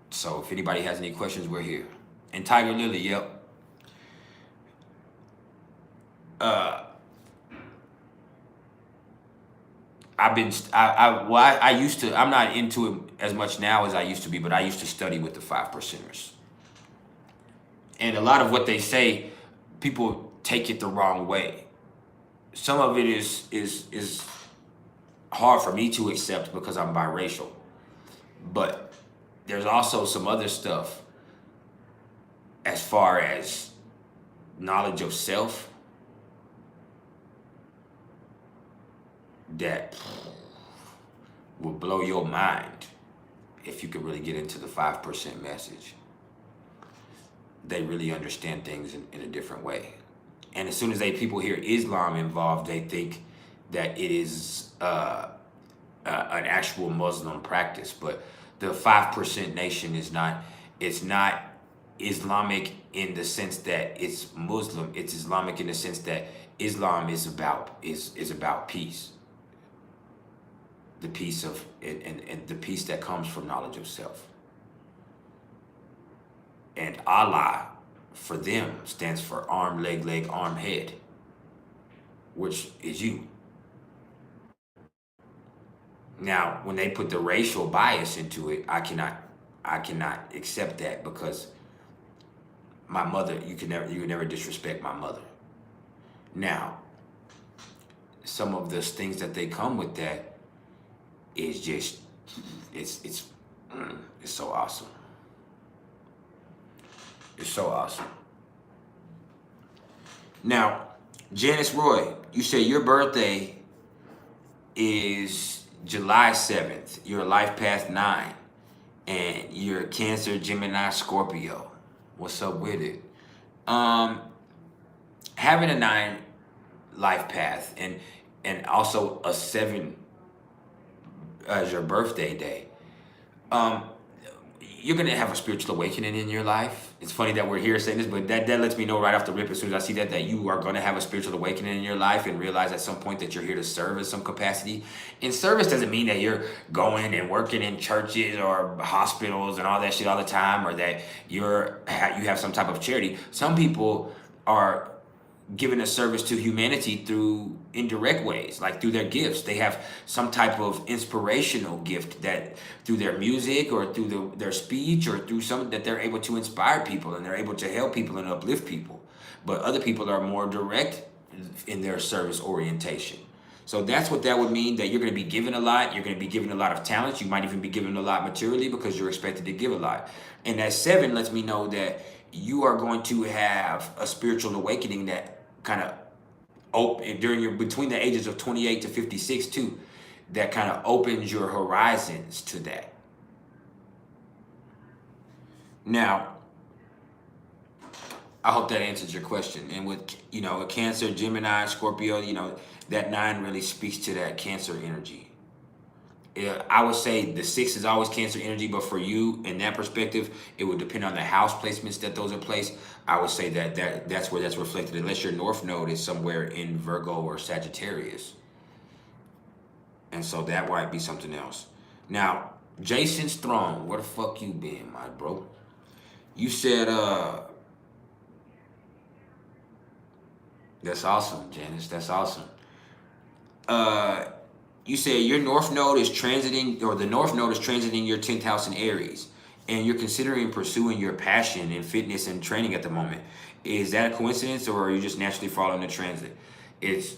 So if anybody has any questions, we're here. And Tiger Lily, yep. I'm not into it as much now as I used to be, but I used to study with the 5%ers. And a lot of what they say, people take it the wrong way. Some of it is hard for me to accept because I'm biracial. But there's also some other stuff as far as knowledge of self that will blow your mind if you could really get into the 5% message. They really understand things in a different way. And as soon as people hear Islam involved, they think that it is an actual Muslim practice. But the 5% nation is not, it's not Islamic in the sense that it's Muslim. It's Islamic in the sense that Islam is about peace. The peace of and the peace that comes from knowledge of self. And Allah, for them, stands for arm, leg, arm, head, which is you. Now, when they put the racial bias into it, I cannot accept that, because my mother, you can never disrespect my mother. Now, some of the things that they come with that is just, it's so awesome. It's so awesome. Now, Janice Roy, you say your birthday is July 7th. Your life path 9. And you're Cancer, Gemini, Scorpio. What's up with it? Having a 9 life path and also a 7 as your birthday day, you're gonna have a spiritual awakening in your life. It's funny that we're here saying this, but that lets me know right off the rip as soon as I see that you are gonna have a spiritual awakening in your life and realize at some point that you're here to serve in some capacity. And service doesn't mean that you're going and working in churches or hospitals and all that shit all the time, or that you have some type of charity. Some people are giving a service to humanity through indirect ways, like through their gifts. They have some type of inspirational gift that through their music or through their speech or through something that they're able to inspire people and they're able to help people and uplift people. But other people are more direct in their service orientation. So that's what that would mean, that you're going to be given a lot. You're going to be given a lot of talents. You might even be given a lot materially because you're expected to give a lot. And that 7 lets me know that you are going to have a spiritual awakening that kind of open between the ages of 28 to 56 too, that kind of opens your horizons to that. Now, I hope that answers your question. And with, a Cancer, Gemini, Scorpio, that 9 really speaks to that Cancer energy. I would say the 6 is always Cancer energy, but for you, in that perspective, it would depend on the house placements that those are placed. I would say that's where that's reflected, unless your North Node is somewhere in Virgo or Sagittarius. And so that might be something else. Now, Jason Strong, where the fuck you been, my bro? You said, that's awesome, Janice. That's awesome. You said your North Node is transiting, or the North Node is transiting your 10th house in Aries, and you're considering pursuing your passion in fitness and training at the moment. Is that a coincidence, or are you just naturally following the transit? It's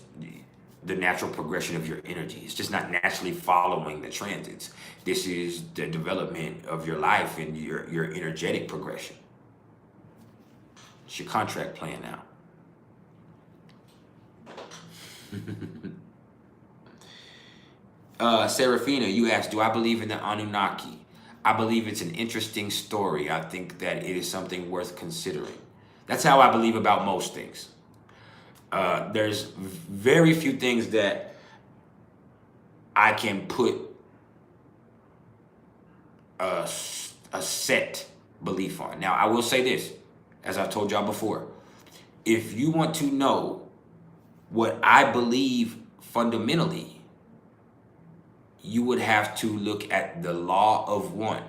the natural progression of your energy. It's just not naturally following the transits. This is the development of your life and your energetic progression. It's your contract playing out. Serafina, you asked, do I believe in the Anunnaki? I believe it's an interesting story. I think that it is something worth considering. That's how I believe about most things. There's very few things that I can put a set belief on. Now, I will say this, as I've told y'all before. If you want to know what I believe fundamentally, you would have to look at the law of one.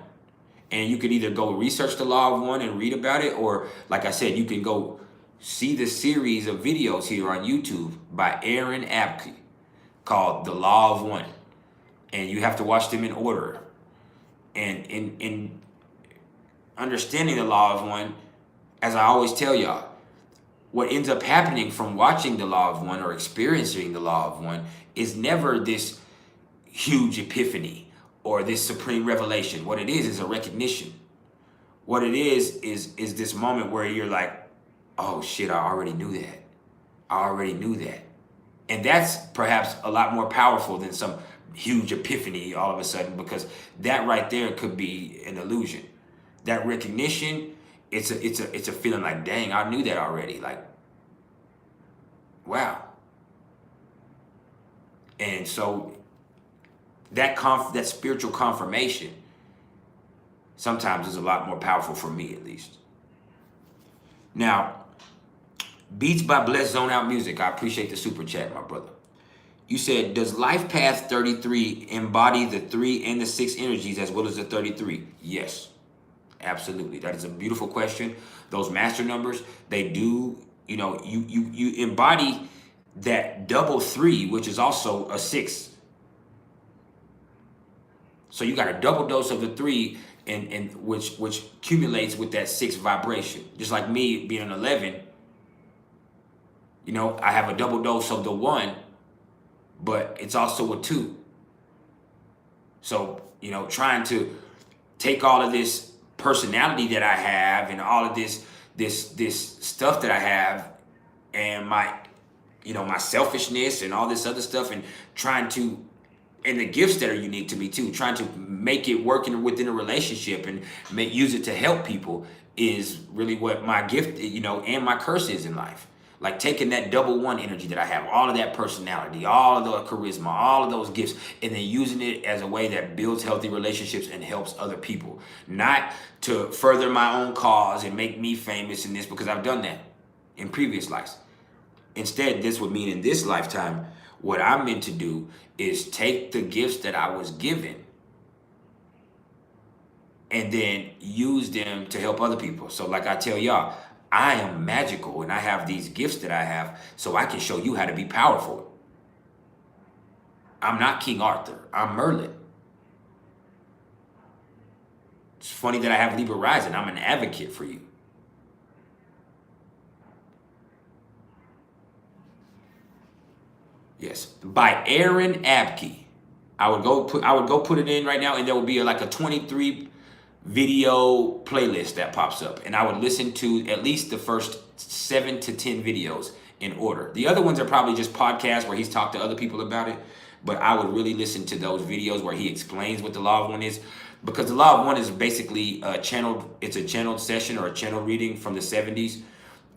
And you could either go research the law of one and read about it, or like I said, you can go see the series of videos here on YouTube by Aaron Abke called The Law of One. And you have to watch them in order. And in understanding the law of one, as I always tell y'all, what ends up happening from watching the law of one or experiencing the law of one is never this huge epiphany or this supreme revelation. What it is a recognition. What it is this moment where you're like, oh shit, I already knew that. I already knew that. And that's perhaps a lot more powerful than some huge epiphany all of a sudden, because that right there could be an illusion. That recognition, it's a feeling like, dang, I knew that already. Like, wow. And so that spiritual confirmation sometimes is a lot more powerful for me, at least. Now, Beats by Bless Zone Out Music. I appreciate the super chat, my brother. You said, does Life Path 33 embody the 3 and the 6 energies as well as the 33? Yes, absolutely. That is a beautiful question. Those master numbers, they do, you embody that double 3, which is also a 6. So you got a double dose of the 3 and which accumulates with that 6 vibration. Just like me being an 11, you know, I have a double dose of the 1, but it's also a 2. So, you know, trying to take all of this personality that I have and all of this stuff that I have and my, you know, my selfishness and all this other stuff, and trying to, and the gifts that are unique to me too, trying to make it work within a relationship and use it to help people is really what my gift, you know, and my curse is in life. Like taking that double 1 energy that I have, all of that personality, all of the charisma, all of those gifts, and then using it as a way that builds healthy relationships and helps other people. Not to further my own cause and make me famous in this, because I've done that in previous lives. Instead, this would mean in this lifetime, what I'm meant to do is take the gifts that I was given and then use them to help other people. So like I tell y'all, I am magical and I have these gifts that I have so I can show you how to be powerful. I'm not King Arthur. I'm Merlin. It's funny that I have Libra rising. I'm an advocate for you. Yes, by Aaron Abke. I would go put it in right now, and there will be like a 23 video playlist that pops up, and I would listen to at least the first 7 to 10 videos in order. The other ones are probably just podcasts where he's talked to other people about it, but I would really listen to those videos where he explains what the Law of One is, because the Law of One is basically it's a channeled session or a channel reading from the 70s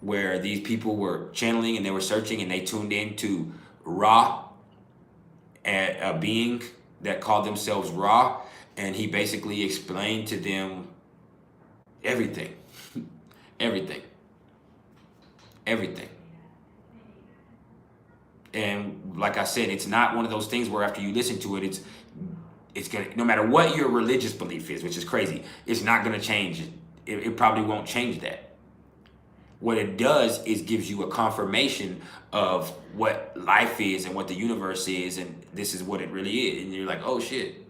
where these people were channeling and they were searching and they tuned in to Ra, a being that called themselves Ra, and he basically explained to them everything. everything. And like I said, it's not one of those things where after you listen to it, it's gonna, no matter what your religious belief is, which is crazy, it's not gonna change. It probably won't change that. What it does is gives you a confirmation of what life is and what the universe is, and this is what it really is. And you're like, oh shit,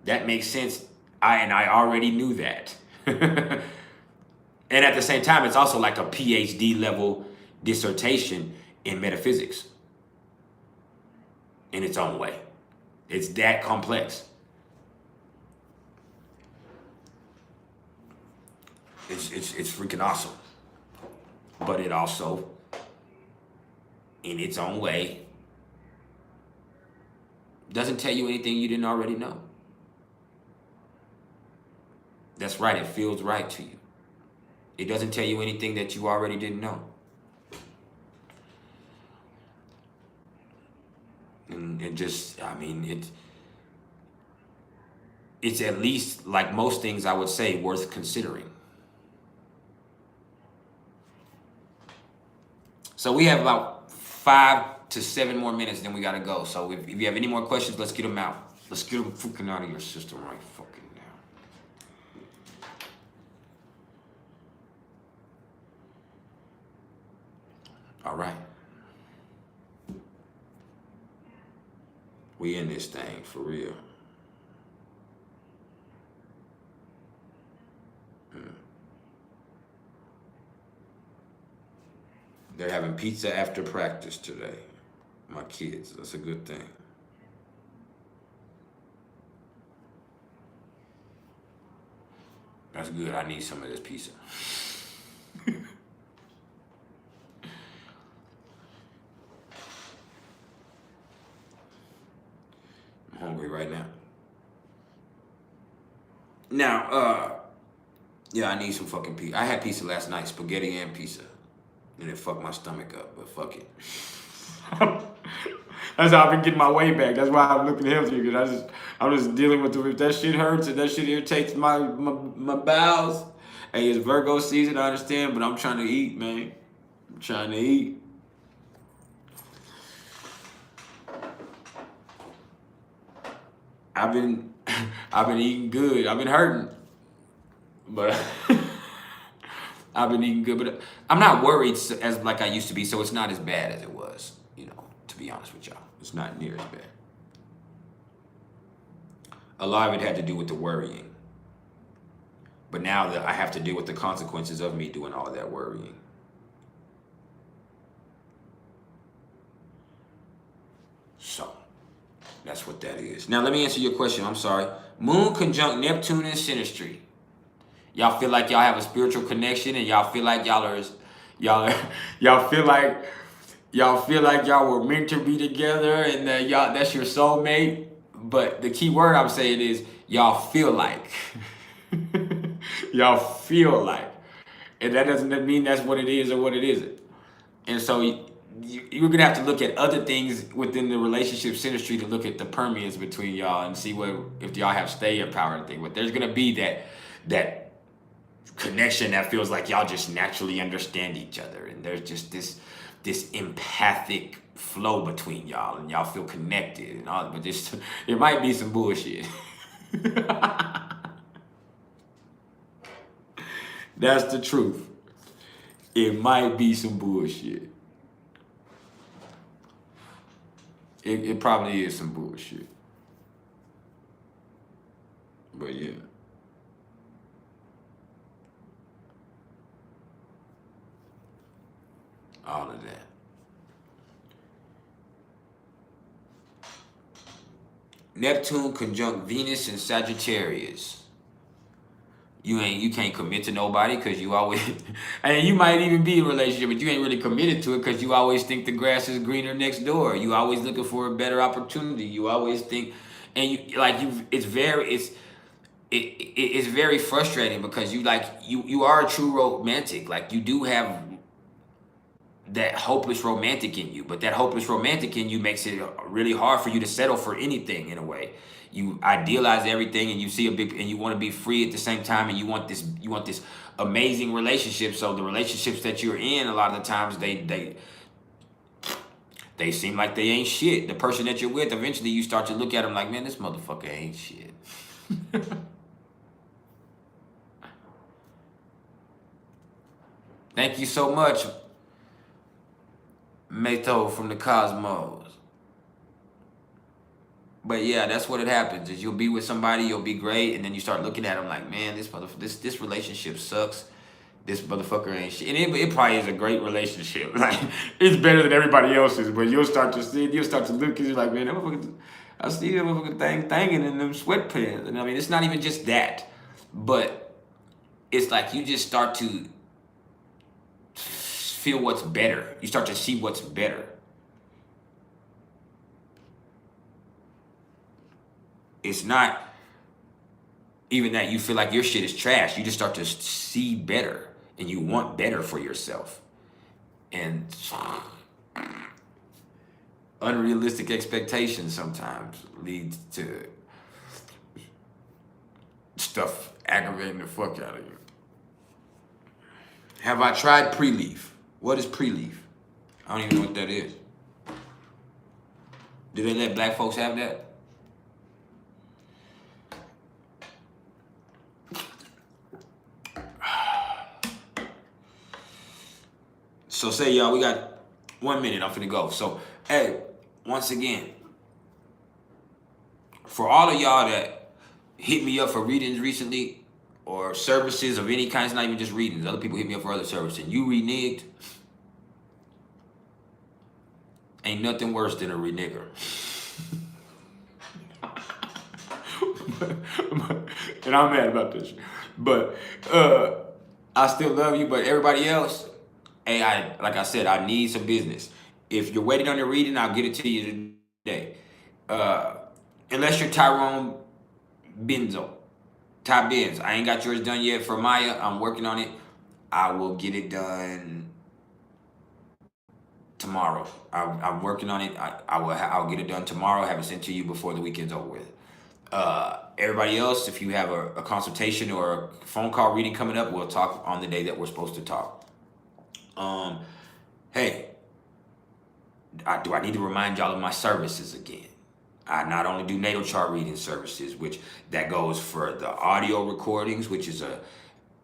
that makes sense. I already knew that. And at the same time, it's also like a PhD level dissertation in metaphysics in its own way. It's that complex. It's freaking awesome. But it also, in its own way, doesn't tell you anything you didn't already know. That's right, it feels right to you. It doesn't tell you anything that you already didn't know. And it just, I mean, it's at least, like most things I would say, worth considering. So we have about 5 to 7 more minutes, then we gotta go. So if you have any more questions, let's get them out. Let's get them fucking out of your system right fucking now. All right. We in this thing for real. They're having pizza after practice today. My kids, that's a good thing. That's good, I need some of this pizza. I'm hungry right now. Now, yeah, I need some fucking pizza. I had pizza last night, spaghetti and pizza. And it fucked my stomach up, but fuck it. That's how I've been getting my way back. That's why I'm looking healthier, because I'm just dealing with if that shit hurts and that shit irritates my bowels. Hey, it's Virgo season, I understand, but I'm trying to eat, man. I'm trying to eat. I've been eating good. I've been hurting, but I've been eating good. But I'm not worried as like I used to be, so it's not as bad as it was. You know, to be honest with y'all, it's not near as bad. A lot of it had to do with the worrying. But now that I have to deal with the consequences of me doing all of that worrying. So that's what that is. Now let me answer your question. I'm sorry. Moon conjunct Neptune and Synastry. Y'all feel like y'all have a spiritual connection, and y'all feel like y'all feel like y'all were meant to be together, and that that's your soulmate. But the key word I'm saying is y'all feel like. Y'all feel like. And that doesn't mean that's what it is or what it isn't. And so you're gonna have to look at other things within the relationship synastry to look at the permeance between y'all and see if y'all have staying power and thing. But there's gonna be that connection that feels like y'all just naturally understand each other, and there's just this empathic flow between y'all, and y'all feel connected and all. But it might be some bullshit. That's the truth. It might be some bullshit. It probably is some bullshit. But yeah. All of that. Neptune conjunct Venus and Sagittarius. You can't commit to nobody because you always, and you might even be in a relationship, but you ain't really committed to it because you always think the grass is greener next door. You always looking for a better opportunity. You always think, and it's very frustrating because you are a true romantic. Like, you do have that hopeless romantic in you, but that hopeless romantic in you makes it really hard for you to settle for anything. In a way, you idealize everything, and you see and you want to be free at the same time, and you want this amazing relationship. So the relationships that you're in, a lot of the times they seem like they ain't shit. The person that you're with, eventually you start to look at them like, man, this motherfucker ain't shit. Thank you so much, Natal from the Cosmos. But yeah, that's what it happens. Is you'll be with somebody, you'll be great, and then you start looking at them like, man, this relationship sucks. This motherfucker ain't shit. And it probably is a great relationship. Like, it's better than everybody else's. But you'll start to look, and you're like, man, I see that motherfucker thanging in them sweatpants. And I mean, it's not even just that, but it's like you just start to feel what's better. You start to see what's better. It's not even that you feel like your shit is trash. You just start to see better, and you want better for yourself. And unrealistic expectations sometimes lead to stuff aggravating the fuck out of you. Have I tried pre-leaf? What is pre-leaf? I don't even know what that is. Do they let black folks have that? So say, y'all, we got 1 minute. I'm finna go. So, hey, once again, for all of y'all that hit me up for readings recently or services of any kind, it's not even just readings. Other people hit me up for other services. You reneged. Ain't nothing worse than a renegger. And I'm mad about this. But I still love you. But everybody else, hey, like I said, I need some business. If you're waiting on your reading, I'll get it to you today. Unless you're Tyrone Benzo. Ty Benz. I ain't got yours done yet for Maya. I'm working on it. I will get it done tomorrow. I'm working on it. I'll get it done tomorrow. Have it sent to you before the weekend's over with. Everybody else, if you have a consultation or a phone call reading coming up, we'll talk on the day that we're supposed to talk. Hey, do I need to remind y'all of my services again? I not only do natal chart reading services, which that goes for the audio recordings, which is a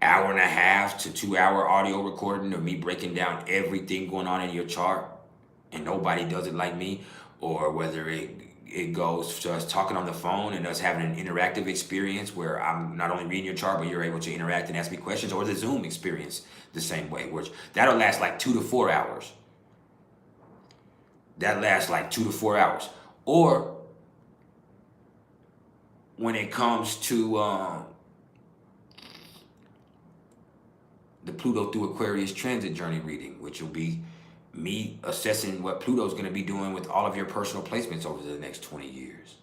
1.5 to 2 hour audio recording of me breaking down everything going on in your chart, and nobody does it like me. Or whether it it goes to us talking on the phone and us having an interactive experience where I'm not only reading your chart, but you're able to interact and ask me questions, or the Zoom experience the same way, which that'll last like 2 to 4 hours. That lasts like 2 to 4 hours. Or when it comes to the Pluto through Aquarius transit journey reading, which will be me assessing what Pluto's going to be doing with all of your personal placements over the next 20 years.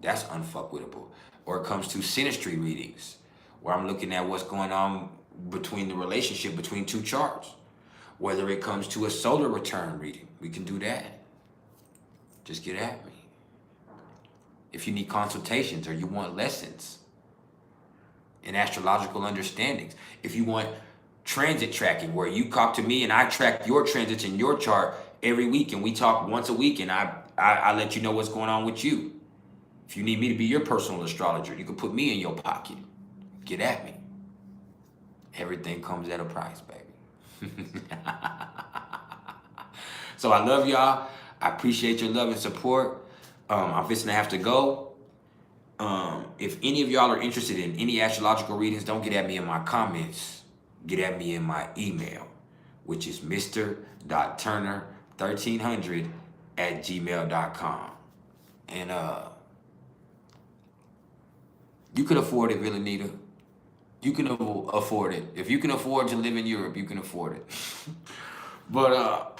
That's unfuckwittable. Or it comes to Synastry Readings, where I'm looking at what's going on between the relationship between two charts. Whether it comes to a solar return reading, we can do that. Just get at me. If you need consultations or you want lessons in astrological understandings, if you want transit tracking, where you talk to me and I track your transits in your chart every week, and we talk once a week, and I let you know what's going on with you. If you need me to be your personal astrologer, you can put me in your pocket. Get at me. Everything comes at a price, baby. So I love y'all. I appreciate your love and support. I'm fixing to have to go. If any of y'all are interested in any astrological readings, don't get at me in my comments. Get at me in my email, which is mr.turner1300@gmail.com. And you can afford it, Villanita. You can afford it. If you can afford to live in Europe, you can afford it. But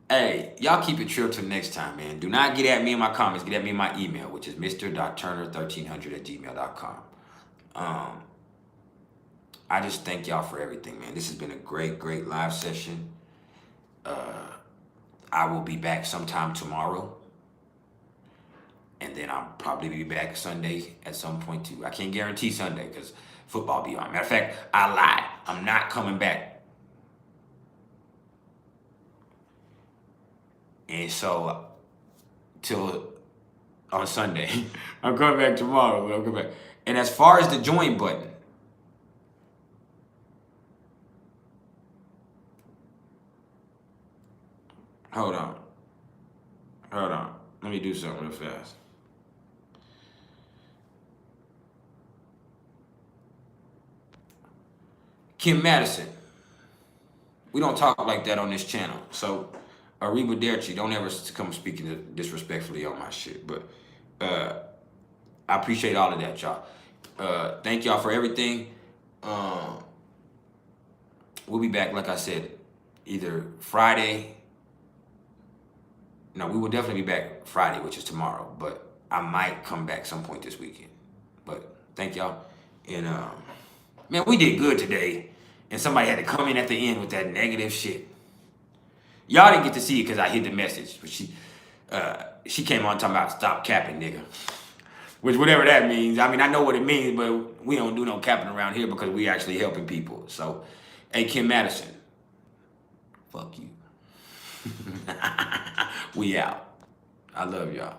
hey, y'all keep it chill till next time, man. Do not get at me in my comments. Get at me in my email, which is mr.turner1300@gmail.com. I just thank y'all for everything, man. This has been a great, great live session. I will be back sometime tomorrow. And then I'll probably be back Sunday at some point too. I can't guarantee Sunday because football be on. Matter of fact, I lied. I'm not coming back. And so, till on Sunday, I'm coming back tomorrow. But I'm coming back. And as far as the join button, hold on. Let me do something real fast. Kim Madison, we don't talk like that on this channel. So, arrivederci, don't ever come speaking disrespectfully on my shit. But I appreciate all of that, y'all. Thank y'all for everything. We'll be back, like I said, either Friday. No, we will definitely be back Friday, which is tomorrow. But I might come back some point this weekend. But thank y'all. And man, we did good today. And somebody had to come in at the end with that negative shit. Y'all didn't get to see it because I hid the message. But she came on talking about stop capping, nigga. Which, whatever that means. I mean, I know what it means, but we don't do no capping around here because we actually helping people. So, hey, Kim Madison, fuck you. We out. I love y'all.